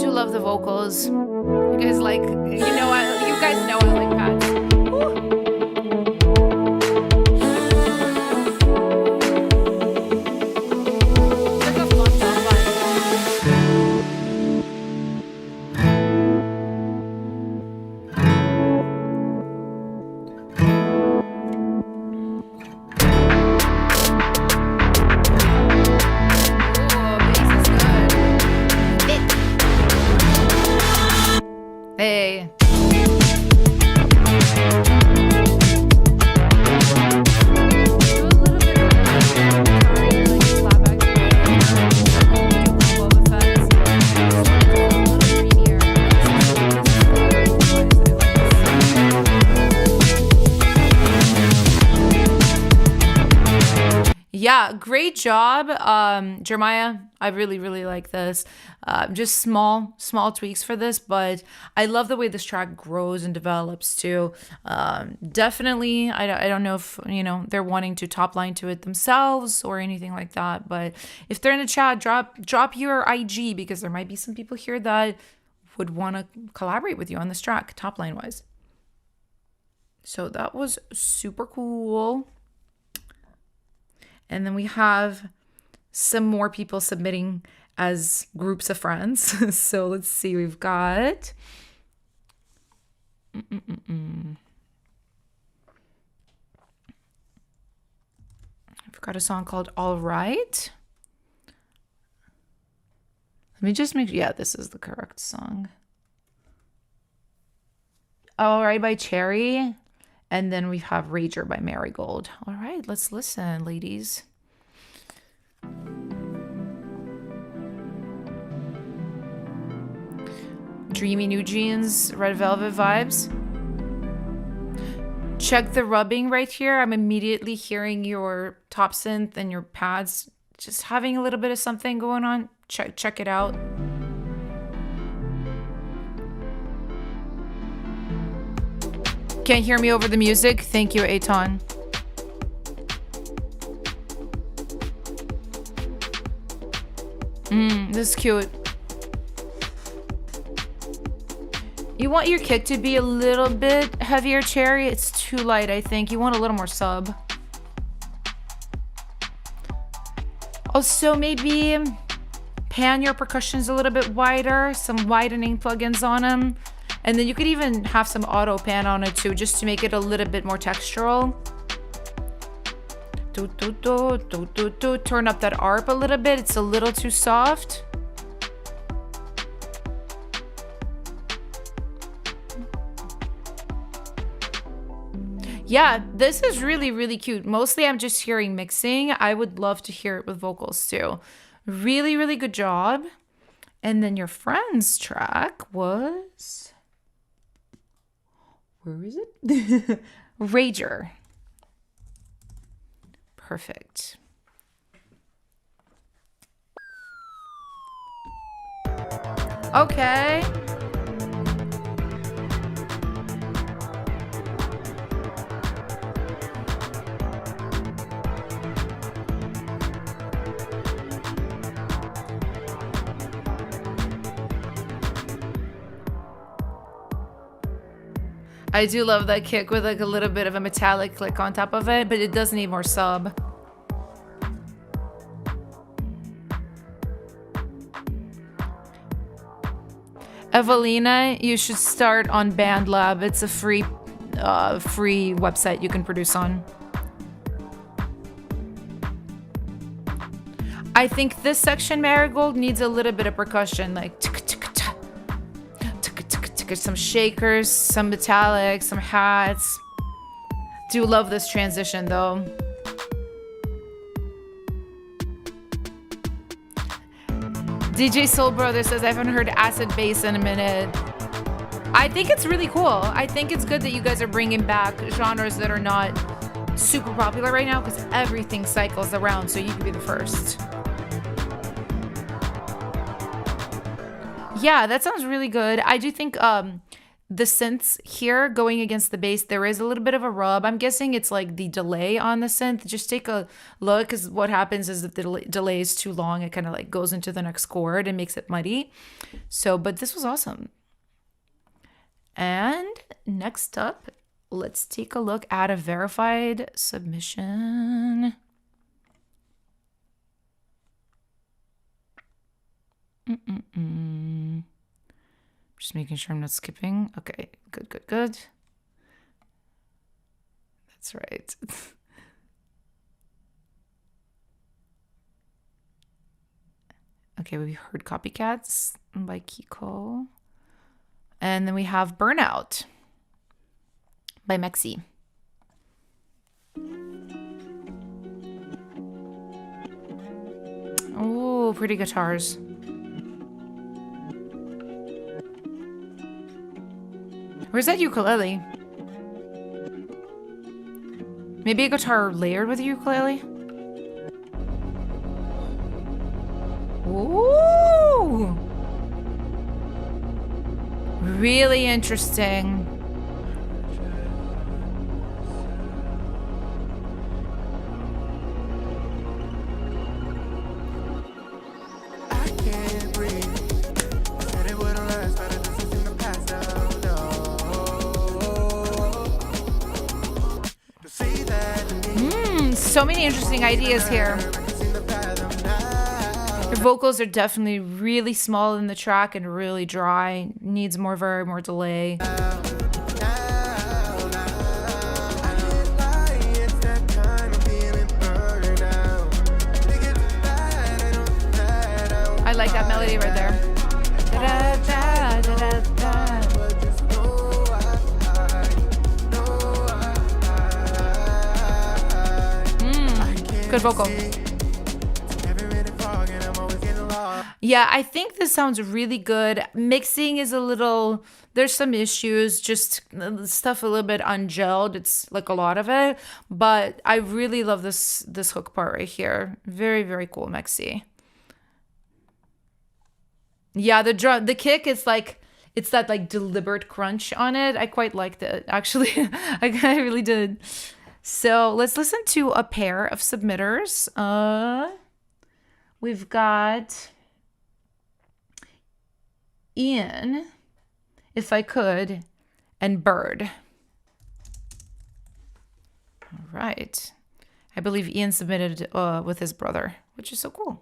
Love the vocals. You guys like, you guys know I like Pat. Yeah, great job, Jeremiah. I really, really like this. Just small tweaks for this, but I love the way this track grows and develops too. Definitely, I don't know if they're wanting to top line to it themselves or anything like that, but if they're in the chat, drop your IG, because there might be some people here that would want to collaborate with you on this track, top line wise. So that was super cool. And then we have some more people submitting as groups of friends. So let's see. We've got... I've got a song called All Right. Let me just make... Yeah, this is the correct song. All Right by Cherry. And then we have Rager by Marigold. All right, let's listen, ladies. Dreamy New Jeans, Red Velvet vibes. Check the rubbing right here. I'm immediately hearing your top synth and your pads just having a little bit of something going on. Check it out. Can't hear me over the music? Thank you, Eton. This is cute. You want your kick to be a little bit heavier, Cherry? It's too light, I think. You want a little more sub. Also, maybe pan your percussions a little bit wider. Some widening plugins on them. And then you could even have some auto pan on it too, just to make it a little bit more textural. Turn up that ARP a little bit. It's a little too soft. Yeah, this is really, really cute. Mostly I'm just hearing mixing. I would love to hear it with vocals too. Really, really good job. And then your friend's track was... Where is it? Rager. Perfect. Okay. I do love that kick with like a little bit of a metallic click on top of it, but it does need more sub. Evelina, you should start on BandLab. It's a free website you can produce on. I think this section, Marigold, needs a little bit of percussion, like some shakers, some metallics, some hats. Do love this transition though. DJ Soul Brother says, I haven't heard acid bass in a minute. I think it's really cool. I think it's good that you guys are bringing back genres that are not super popular right now, because everything cycles around, so you can be the first. Yeah, that sounds really good. I do think the synths here going against the bass, there is a little bit of a rub. I'm guessing it's like the delay on the synth. Just take a look, because what happens is if the delay is too long, it kind of like goes into the next chord and makes it muddy. So, but this was awesome. And next up, let's take a look at a verified submission. Just making sure I'm not skipping. Okay, good. That's right. Okay, we heard Copycats by Kiko. And then we have Burnout by Mexi. Oh, pretty guitars. Where's that ukulele? Maybe a guitar layered with a ukulele? Ooh. Really interesting. I can't breathe. Said it wouldn't last, but it doesn't seem to pass down. No. To see that So many interesting ideas here. Your vocals are definitely really small in the track and really dry. Needs more verb, more delay. I like that melody right there. Da-da-da, da-da-da. Good vocal. Yeah, I think this sounds really good. Mixing is a little, there's some issues, just stuff a little bit ungelled. It's like a lot of it, but I really love this hook part right here. Very, very cool, Mexi. Yeah, the kick is like, it's that like deliberate crunch on it. I quite liked it, actually. I really did. So let's listen to a pair of submitters. We've got Ian, If I Could, and Bird. All right. I believe Ian submitted with his brother, which is so cool.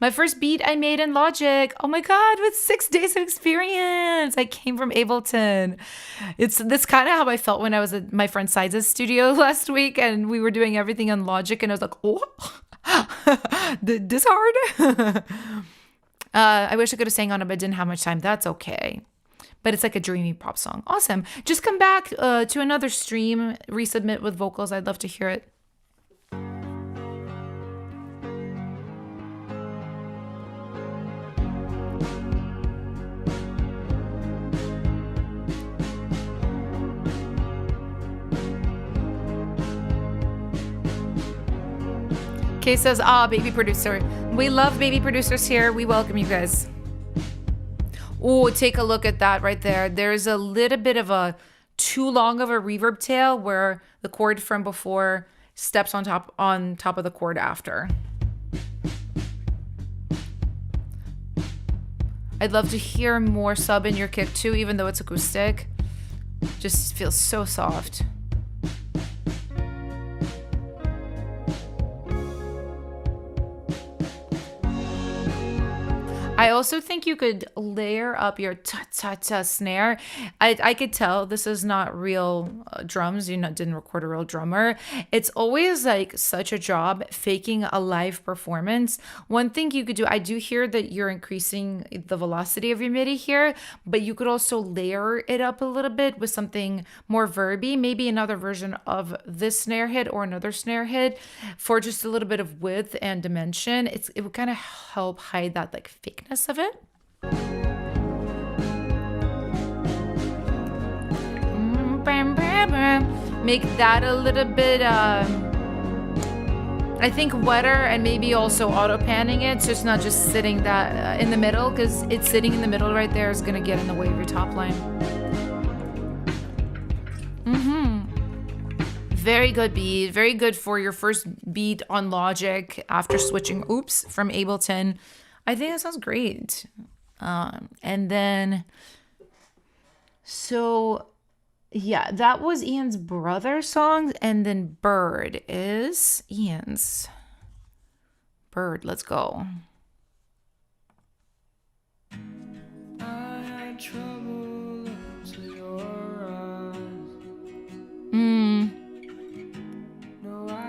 My first beat I made in Logic. Oh my God, with 6 days of experience. I came from Ableton. That's kind of how I felt when I was at my friend Size's studio last week and we were doing everything in Logic and I was like, oh, this hard? I wish I could have sang on it, but didn't have much time. That's okay. But it's like a dreamy pop song. Awesome. Just come back to another stream, resubmit with vocals. I'd love to hear it. Kay says, baby producer. We love baby producers here. We welcome you guys. Oh, take a look at that right there. There's a little bit of a too long of a reverb tail where the chord from before steps on top of the chord after. I'd love to hear more sub in your kick too, even though it's acoustic. Just feels so soft. I also think you could layer up your ta-ta-ta snare. I could tell this is not real drums. You didn't record a real drummer. It's always like such a job faking a live performance. One thing you could do, I do hear that you're increasing the velocity of your MIDI here, but you could also layer it up a little bit with something more verby, maybe another version of this snare hit or another snare hit for just a little bit of width and dimension. It would kind of help hide that like fakeness of it. Make that a little bit I think wetter and maybe also auto panning it so it's not just sitting that in the middle, because it's sitting in the middle right there is gonna get in the way of your top line. Very good beat, very good for your first beat on Logic after switching from Ableton. I think that sounds great. And then, so yeah, that was Ian's brother song. And then Bird is Ian's. Bird, let's go. I had trouble to your eyes.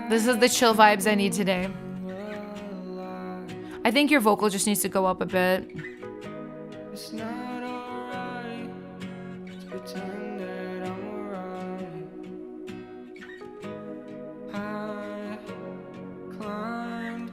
This is the chill vibes I need today. I think your vocal just needs to go up a bit. It's not alright to pretend that I'm alright. I climbed.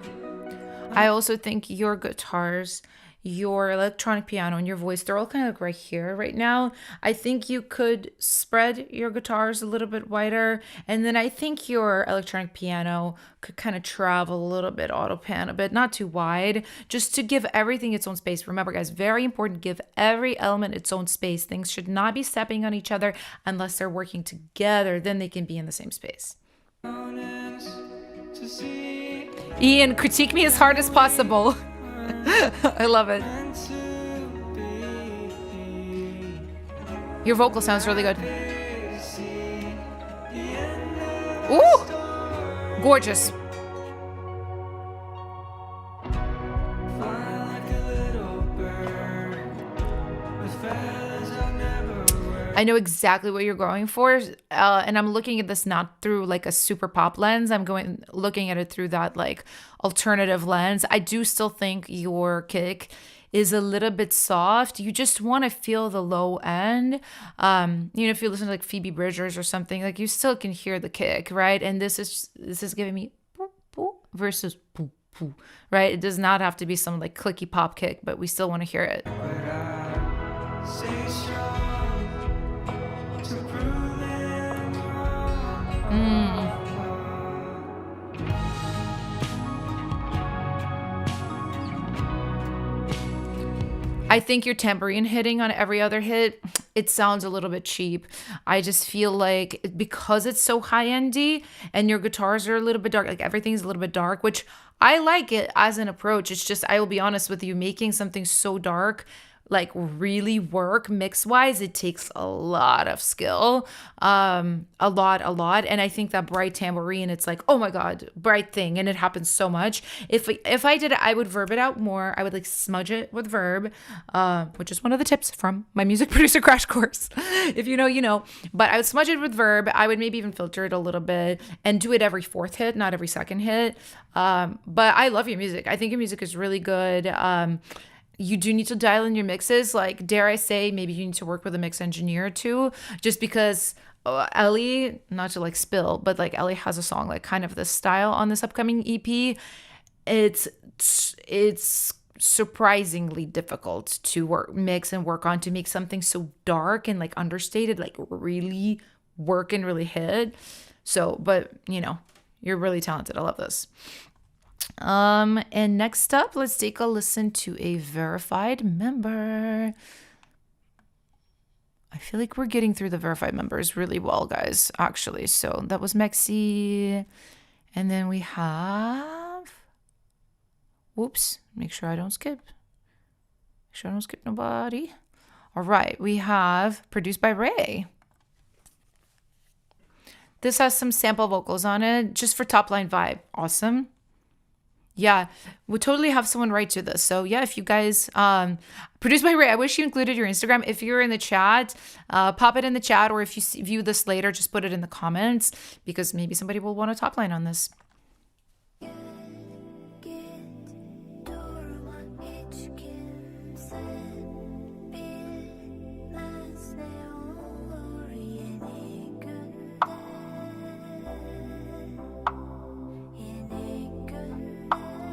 I also think your guitars, your electronic piano and your voice, they're all kind of like right here right now. I think you could spread your guitars a little bit wider. And then I think your electronic piano could kind of travel a little bit, auto pan a bit, not too wide, just to give everything its own space. Remember, guys, very important, give every element its own space. Things should not be stepping on each other unless they're working together. Then they can be in the same space. Ian, critique me as hard as possible. I love it. Your vocal sounds really good. Ooh! Gorgeous. I know exactly what you're going for, and I'm looking at this not through like a super pop lens. I'm looking at it through that like alternative lens. I do still think your kick is a little bit soft. You just want to feel the low end. If you listen to like Phoebe Bridgers or something, like you still can hear the kick, right? And this is giving me boop, boop versus boop, boop, right? It does not have to be some like clicky pop kick, but we still want to hear it. I think your tambourine hitting on every other hit, it sounds a little bit cheap. I just feel like because it's so high-endy and your guitars are a little bit dark, like everything's a little bit dark, which I like it as an approach. It's just, I will be honest with you, making something so dark like really work mix wise, it takes a lot of skill, a lot. And I think that bright tambourine, it's like, oh my God, bright thing. And it happens so much. If I did it, I would verb it out more. I would like smudge it with verb, which is one of the tips from my music producer crash course. If you know, you know, but I would smudge it with verb. I would maybe even filter it a little bit and do it every fourth hit, not every second hit. But I love your music. I think your music is really good. You do need to dial in your mixes. Like, dare I say, maybe you need to work with a mix engineer too, just because Ellie, not to like spill, but like Ellie has a song like kind of this style on this upcoming EP. It's surprisingly difficult to mix and work on, to make something so dark and like understated, like really work and really hit. So, but you know, you're really talented. I love this. And next up, let's take a listen to a verified member. I feel like we're getting through the verified members really well, guys, actually. So that was Mexi. And then we have, whoops, make sure I don't skip. Make sure I don't skip nobody. All right, we have Produced by Ray. This has some sample vocals on it, just for top line vibe. Awesome. Yeah, we'll totally have someone write to this. So yeah, if you guys, Produced by Ray, I wish you included your Instagram. If you're in the chat, pop it in the chat, or if you view this later, just put it in the comments, because maybe somebody will want a top line on this.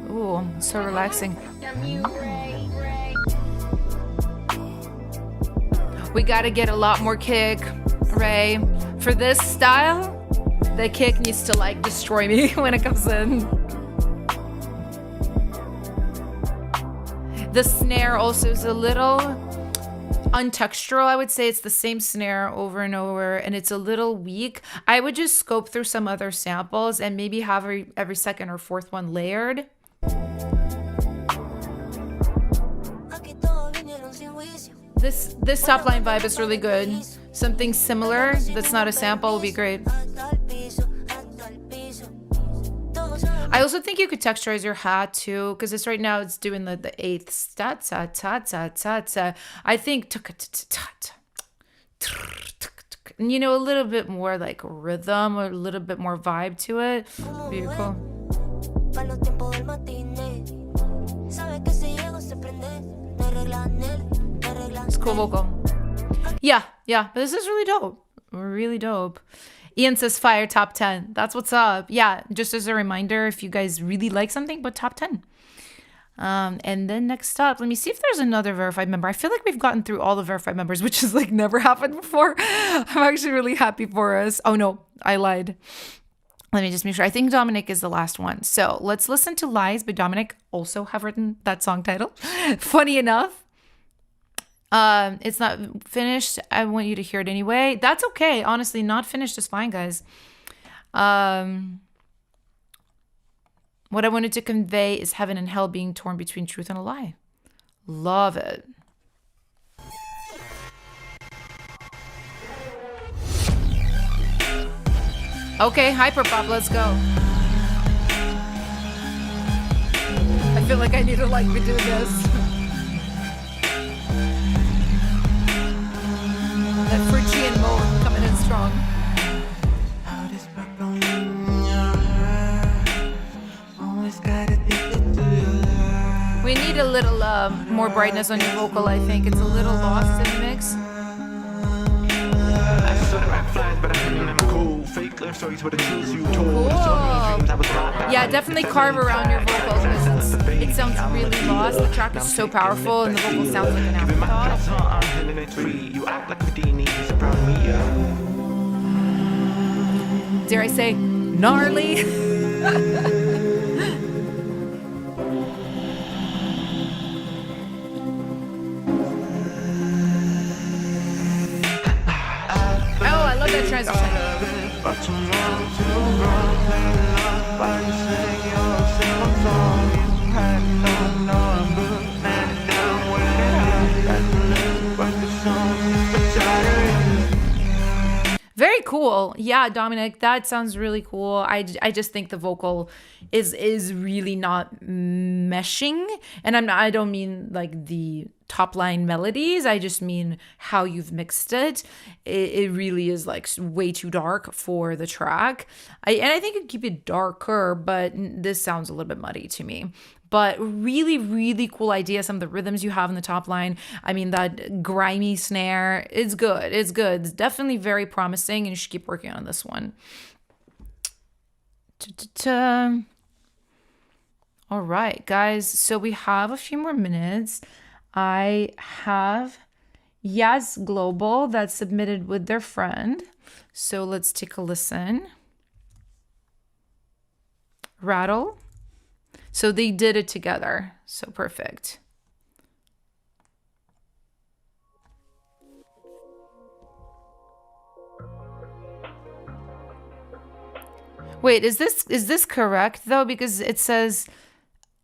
Ooh, so relaxing. We gotta get a lot more kick, Ray. For this style, the kick needs to like destroy me when it comes in. The snare also is a little untextural. I would say it's the same snare over and over, and it's a little weak. I would just scope through some other samples and maybe have every second or fourth one layered. This top line vibe is really good. Something similar that's not a sample would be great. I also think you could texturize your hat too, because it's right now it's doing the eighth stat ta ta ta ta ta. I think you know, a little bit more like rhythm or a little bit more vibe to it. Beautiful. It's cool vocal. Yeah, but this is really dope. Really dope. Ian says fire top 10. That's what's up. Yeah, just as a reminder, if you guys really like something, but top 10. And then next up, let me see if there's another verified member. I feel like we've gotten through all the verified members, which has like never happened before. I'm actually really happy for us. Oh no, I lied. Let me just make sure. I think Dominic is the last one. So let's listen to Lies by Dominic. Also have written that song title. Funny enough. It's not finished. I want you to hear it anyway. That's okay. Honestly, not finished is fine, guys. What I wanted to convey is heaven and hell being torn between truth and a lie. Love it. Okay, hyperpop, let's go. I feel like I need to like be doing this. That Phrygian mode coming in strong. We need a little more brightness on your vocal, I think. It's a little lost in the mix. Cool. Yeah, definitely carve around your vocals because it sounds really lost. The track is so powerful and the vocal sounds like an afterthought. Dare I say, gnarly? That transition. Very cool. Yeah, Dominic, that sounds really cool. I just think the vocal is really not meshing, and I don't mean like the top line melodies. I just mean how you've mixed it. It really is like way too dark for the track. I think you could keep it darker, but this sounds a little bit muddy to me. But really, really cool idea. Some of the rhythms you have in the top line. I mean, that grimy snare. It's good. It's good. It's definitely very promising, and you should keep working on this one. All right, guys. So we have a few more minutes. I have Yas Global that submitted with their friend. So let's take a listen. Rattle. So they did it together. So perfect. Wait, is this correct though? Because it says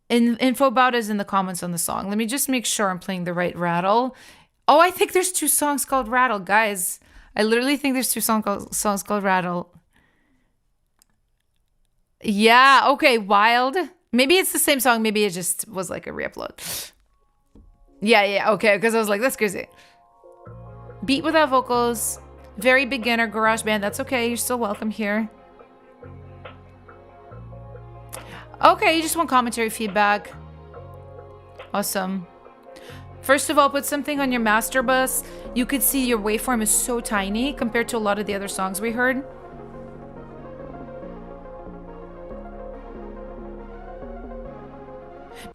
info about is in the comments on the song. Let me just make sure I'm playing the right rattle. Oh, I think there's 2 songs called Rattle, guys. I literally think there's 2 songs called Rattle. Yeah, okay, Wild. Maybe it's the same song. Maybe it just was like a re-upload. Yeah, okay, because I was like, that's crazy. Beat without vocals. Very beginner garage band. That's okay. You're still welcome here. Okay, you just want commentary feedback. Awesome. First of all, put something on your master bus. You could see your waveform is so tiny compared to a lot of the other songs we heard.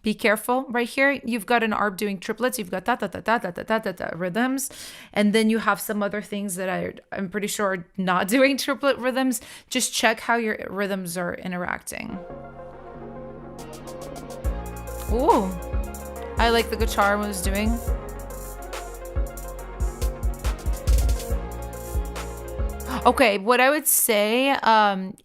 Be careful right here. You've got an ARP doing triplets. You've got that rhythms. And then you have some other things that I'm pretty sure are not doing triplet rhythms. Just check how your rhythms are interacting. Ooh, I like the guitar was doing. Okay, what I would say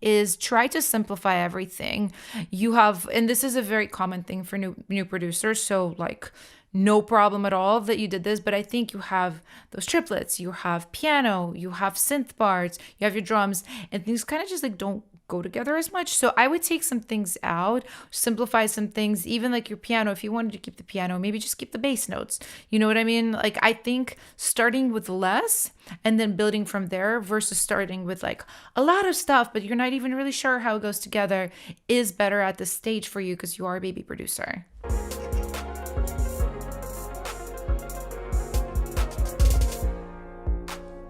is try to simplify everything. You have, and this is a very common thing for new producers, so like no problem at all that you did this, but I think you have those triplets, you have piano, you have synth parts, you have your drums, and things kind of just like don't go together as much. So I would take some things out, simplify some things, even like your piano. If you wanted to keep the piano, maybe just keep the bass notes. You know what I mean? Like I think starting with less and then building from there versus starting with like a lot of stuff, but you're not even really sure how it goes together is better at this stage for you because you are a baby producer.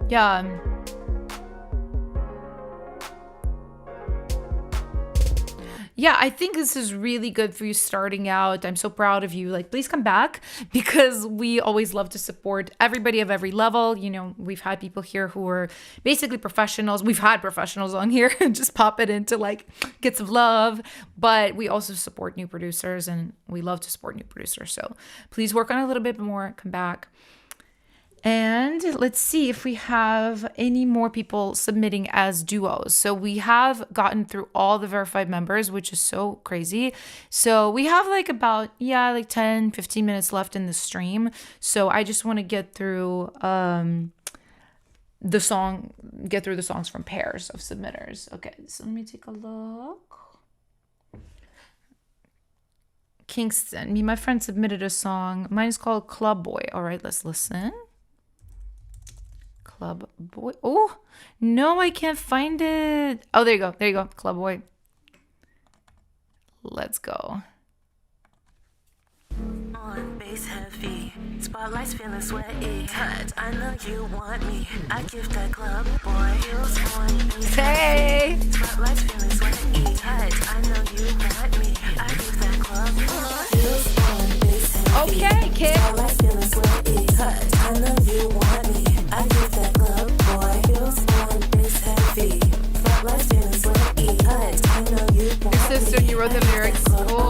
Yeah. yeah, I think this is really good for you starting out. I'm so proud of you. Like, please come back because we always love to support everybody of every level. You know, we've had people here who are basically professionals. We've had professionals on here and just pop it in to like get some love. But we also support new producers and we love to support new producers. So please work on it a little bit more. Come back. And let's see if we have any more people submitting as duos. So we have gotten through all the verified members, which is so crazy. So we have like about, like 10, 15 minutes left in the stream. So I just want to get through the songs from pairs of submitters. Okay, so let me take a look. Kingston, my friend submitted a song. Mine is called Club Boy. All right, let's listen. Club Boy. Oh, no, I can't find it. Oh, there you go. There you go. Club Boy. Let's go. On base heavy, spotlights feeling sweaty. Touch, I know you want me. I give that club boy. Heels on base Hey. heavy. Spotlights feeling sweaty. Touch, I know you want me. I give that club boy. Heels on base heavy. Okay, kid. Spotlights feeling sweaty. Touch, I know you want me. I give that club boy. Heels on base heavy. Spotlights feeling sweaty. Touch, I know you want me. Your sister, you wrote the lyrics. Cool.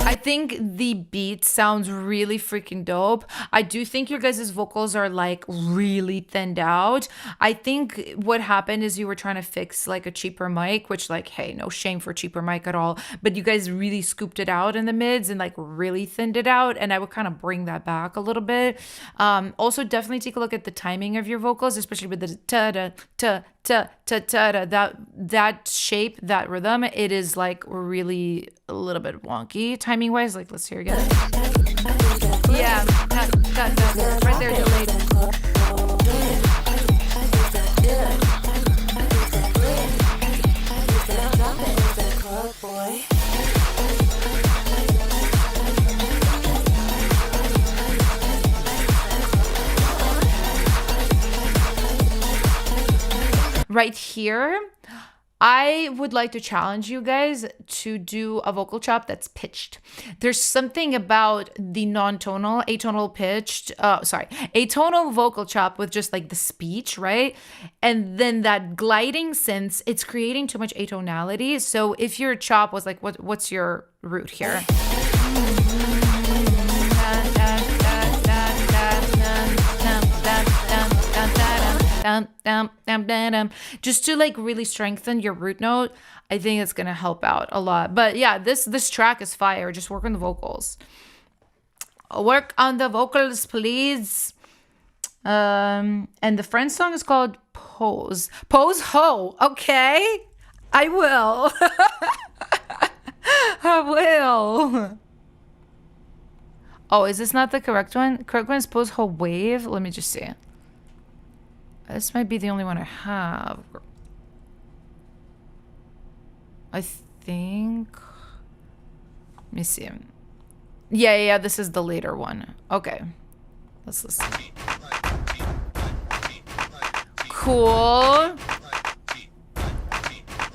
I think the beat sounds really freaking dope. I do think your guys' vocals are like really thinned out. I think what happened is you were trying to fix like a cheaper mic, which like, hey, no shame for cheaper mic at all. But you guys really scooped it out in the mids and like really thinned it out. And I would kind of bring that back a little bit. Also, definitely take a look at the timing of your vocals, especially with the ta-da, that shape, that rhythm. It is like really a little bit wonky timing wise. Like, let's hear again. Yeah, right there, delayed. Right here, I would like to challenge you guys to do a vocal chop that's pitched. There's something about the non-tonal, atonal vocal chop with just like the speech, right? And then that gliding synth, it's creating too much atonality. So if your chop was like, what's your root here? Just to like really strengthen your root note, I think it's gonna help out a lot. But yeah, this track is fire. Just work on the vocals. Work on the vocals, please. And the Friends song is called Pose. Pose Ho. Okay, I will. I will. Oh, is this not the correct one? Correct one is Pose Ho Wave. Let me just see. This might be the only one I have. I think. Let me see. Yeah, this is the later one. Okay. Let's listen. Cool.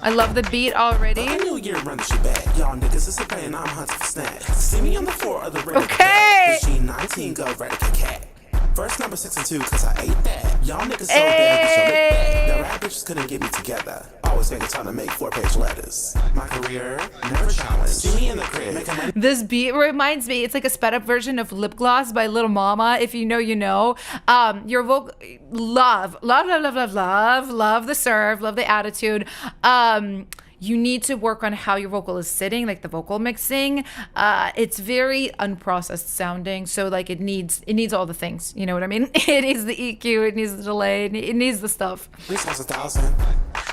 I love the beat already. New year run shit back. Y'all niggas is and I'm hunting for snacks. See me on the floor of the red. Okay. G19 go Radical Cat. First number 6 and 2, cause I ate that. Y'all niggas so bad, get your lick back. The rap bitches couldn't get me together. Always making time to make 4-page letters. My career, never challenged. See me in the crib, making money. This beat reminds me, it's like a sped up version of Lip Gloss by Little Mama. If you know, you know. Your vocal, love the serve, love the attitude. You need to work on how your vocal is sitting, like the vocal mixing. It's very unprocessed sounding, so like it needs all the things. You know what I mean? It needs the EQ, it needs the delay, it needs the stuff. This was 1,000.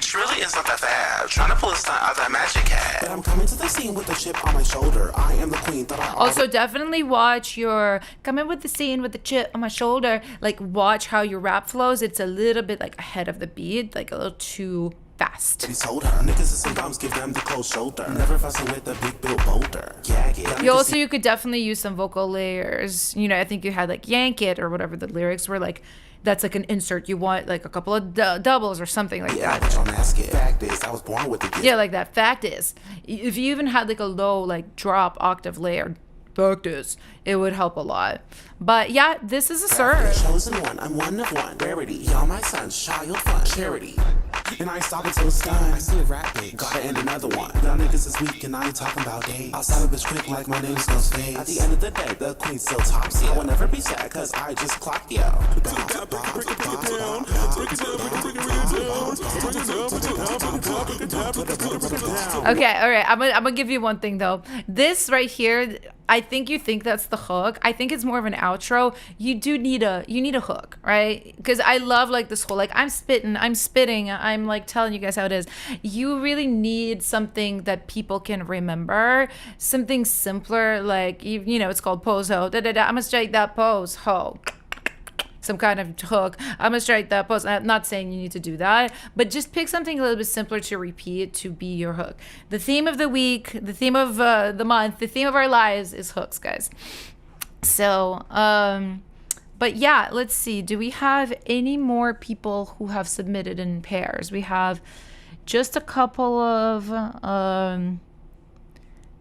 Truly is not that bad. Trying to pull a stunt out that magic hat. But I'm coming to the scene with a chip on my shoulder. I am the queen that I also definitely watch your coming with the scene with the chip on my shoulder. Like watch how your rap flows. It's a little bit like ahead of the beat, like a little too fast. He told her, niggas is some bums, give them the cold shoulder. Never fussing with the big built boulder. Yeah. You could definitely use some vocal layers. You know, I think you had like Yank It or whatever the lyrics were like. That's like an insert. You want like a couple of doubles or something like that. But don't ask it. Fact is, I was born with the gift. Yeah, like that. Fact is, if you even had like a low like drop octave layer, fact is, it would help a lot. But yeah, this is a serve. Chosen one, I'm one of one. Rarity, y'all my son's child fun. Charity. And I ain't stopping till it's done. I see a rap bitch, gotta end another one. Y'all niggas is weak and I ain't talking about days. I'll stop a bitch quick like my name's no space. At the end of the day, the queen still tops you. I will never be sad cause I just clocked you. Okay, all right. I'm gonna give you one thing though. This right here, I think you think that's the hook. I think it's more of an outro. You need a hook, right? Because I love like this whole like I'm spitting, I'm like telling you guys how it is. You really need something that people can remember, something simpler, like you know, it's called pose ho. I'm gonna strike that pose ho. Some kind of hook. I'm gonna strike that pose. I'm not saying you need to do that, but just pick something a little bit simpler to repeat to be your hook. The theme of the week, the theme of the month, the theme of our lives is hooks, guys. So, but yeah, let's see. Do we have any more people who have submitted in pairs? We have just a couple of,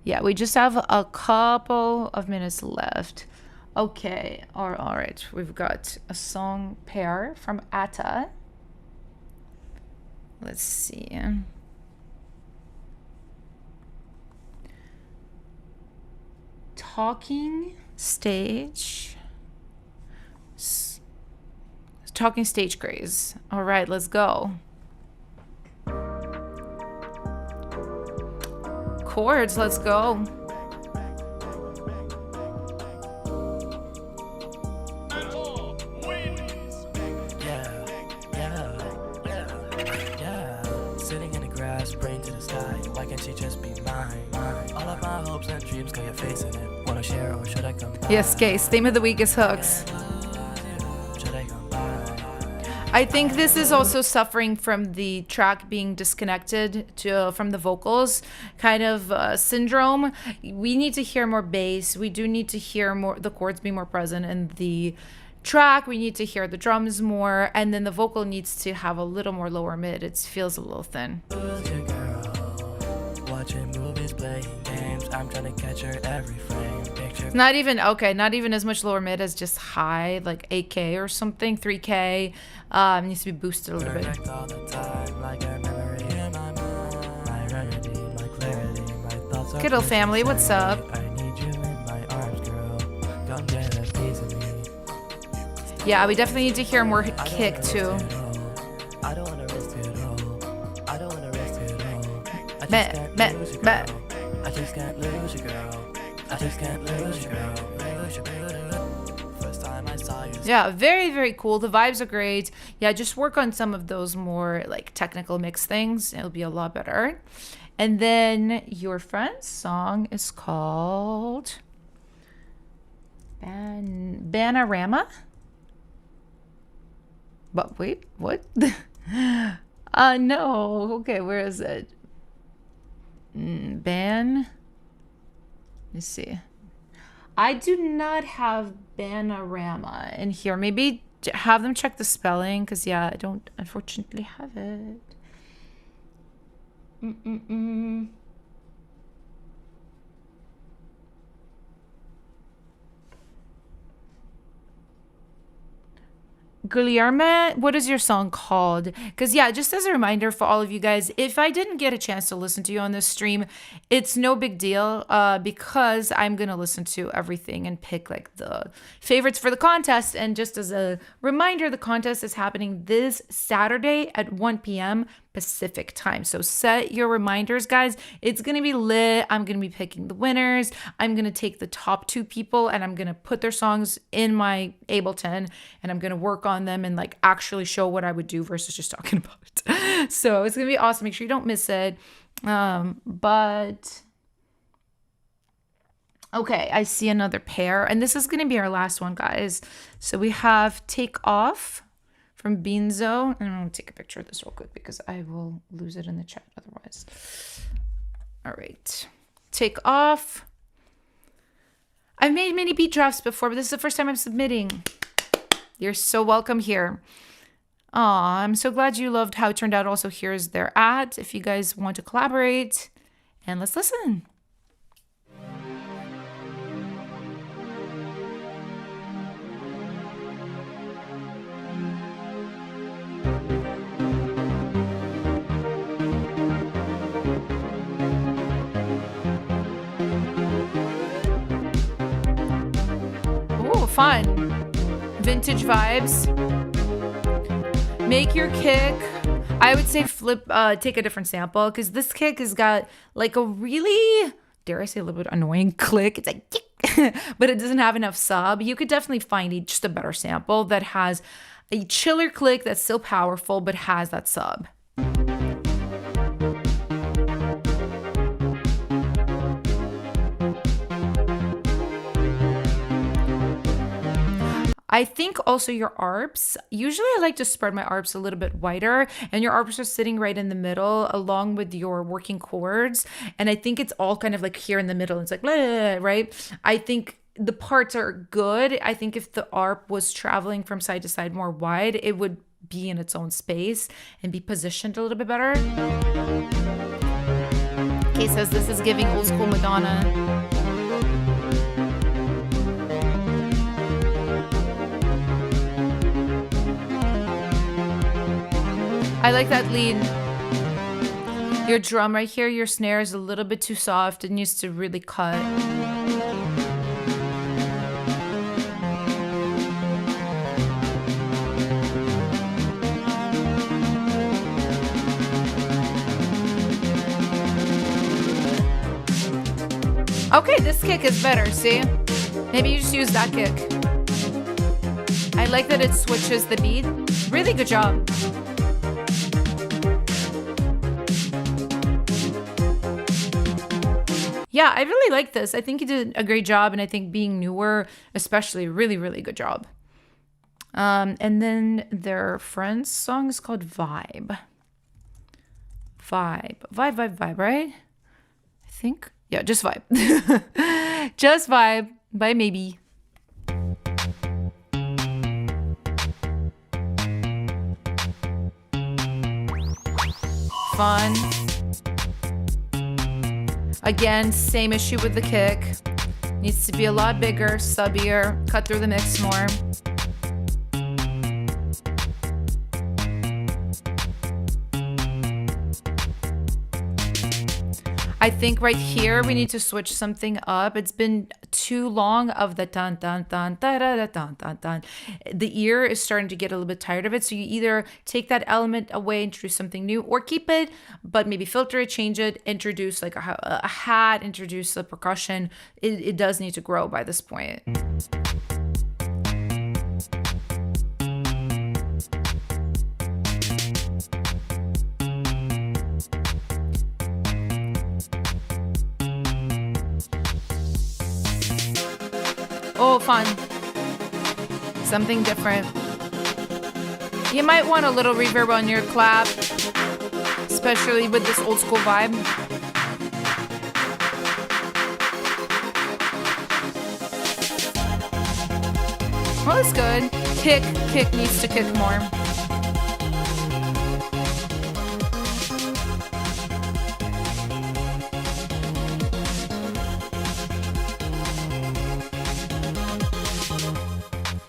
yeah, we just have a couple of minutes left. Okay, all right. We've got a song pair from Atta. Let's see. Talking stage. Talking stage craze. All right, let's go. Chords, let's go. Yes, Case. Theme of the week is hooks. I think this is also suffering from the track being disconnected from the vocals kind of syndrome. We need to hear more bass. We do need to hear more the chords be more present in the track. We need to hear the drums more, and then the vocal needs to have a little more lower mid. It feels a little thin. Watching movies, playing games, I'm trying to catch her every frame. Picture. Not even as much lower mid as just high, like 8K or something, 3K. Needs to be boosted a little bit. Kittle family, what's up? Yeah, we definitely need to hear more kick too. I don't want to risk it all. I don't want to risk it all. I just can't lose you, girl. I just can't lose you, girl. First time I saw you. Yeah, very, very cool. The vibes are great. Yeah, just work on some of those more like technical mix things. It'll be a lot better. And then your friend's song is called Banarama. But wait, what? No. Okay, where is it? Let's see. I do not have Banarama in here. Maybe have them check the spelling, because yeah, I don't unfortunately have it. Guillermo, what is your song called? Because yeah, just as a reminder for all of you guys, if I didn't get a chance to listen to you on this stream, it's no big deal, because I'm gonna listen to everything and pick like the favorites for the contest. And just as a reminder, the contest is happening this Saturday at 1 p.m. Pacific time. So set your reminders, guys. It's gonna be lit. I'm gonna be picking the winners. I'm gonna take the top 2 people and I'm gonna put their songs in my Ableton and I'm gonna work on them and like actually show what I would do versus just talking about it. So it's gonna be awesome. Make sure you don't miss it. But okay, I see another pair, and this is gonna be our last one, guys. So we have Take Off from Beanzo. And I'm going to take a picture of this real quick because I will lose it in the chat otherwise. All right. Take off. I've made many beat drafts before, but this is the first time I'm submitting. You're so welcome here. Aw, I'm so glad you loved how it turned out. Also, here's their ad if you guys want to collaborate. And let's listen. Ooh, fun. Vintage vibes. Make your kick. I would say take a different sample because this kick has got like a really, dare I say, a little bit annoying click. It's like, but it doesn't have enough sub. You could definitely find just a better sample that has a chiller click that's still powerful but has that sub. I think also your arps, usually I like to spread my arps a little bit wider, and your arps are sitting right in the middle along with your working chords. And I think it's all kind of like here in the middle. It's like, blah, blah, blah, right? I think the parts are good. I think if the arp was traveling from side to side more wide, it would be in its own space and be positioned a little bit better. Kay says this is giving old school Madonna. I like that lead. Your drum right here, your snare is a little bit too soft. It needs to really cut. Okay, this kick is better, see? Maybe you just use that kick. I like that it switches the beat. Really good job. Yeah, I really like this. I think you did a great job, and I think being newer, especially, really, really good job. And then their friend's song is called Vibe. Vibe, right? I think. Yeah, just Vibe. Just Vibe by Maybe. Fun. Again, same issue with the kick. Needs to be a lot bigger, subbier, cut through the mix more. I think right here we need to switch something up. It's been too long of the dun dun dun da da da dun dun dun. The ear is starting to get a little bit tired of it. So you either take that element away, introduce something new, or keep it, but maybe filter it, change it, introduce like a hat, introduce the percussion. It does need to grow by this point. Oh, fun. Something different. You might want a little reverb on your clap, especially with this old school vibe. Well, it's good. Kick needs to kick more.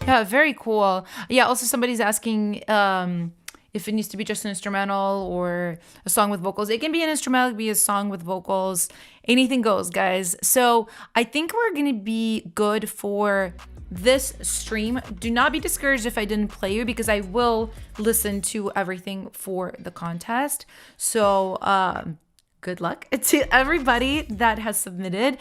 Yeah, very cool. Yeah, also somebody's asking if it needs to be just an instrumental or a song with vocals. It can be an instrumental, it can be a song with vocals. Anything goes, guys. So I think we're going to be good for this stream. Do not be discouraged if I didn't play you, because I will listen to everything for the contest. So good luck to everybody that has submitted.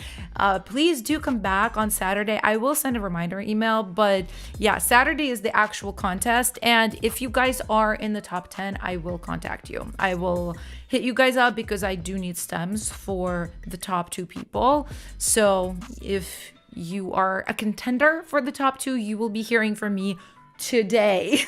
Please do come back on Saturday. I will send a reminder email, but yeah, Saturday is the actual contest. And if you guys are in the top 10, I will contact you. I will hit you guys up because I do need stems for the top 2 people. So if you are a contender for the top 2, you will be hearing from me today.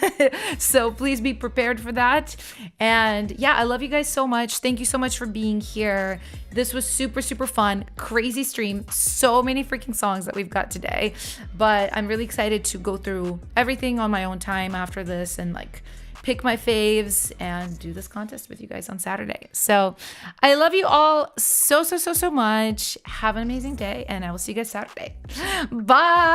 So please be prepared for that. And yeah, I love you guys so much. Thank you so much for being here. This was super, super fun. Crazy stream. So many freaking songs that we've got today. But I'm really excited to go through everything on my own time after this and like pick my faves and do this contest with you guys on Saturday. So I love you all so much. Have an amazing day, and I will see you guys Saturday. Bye.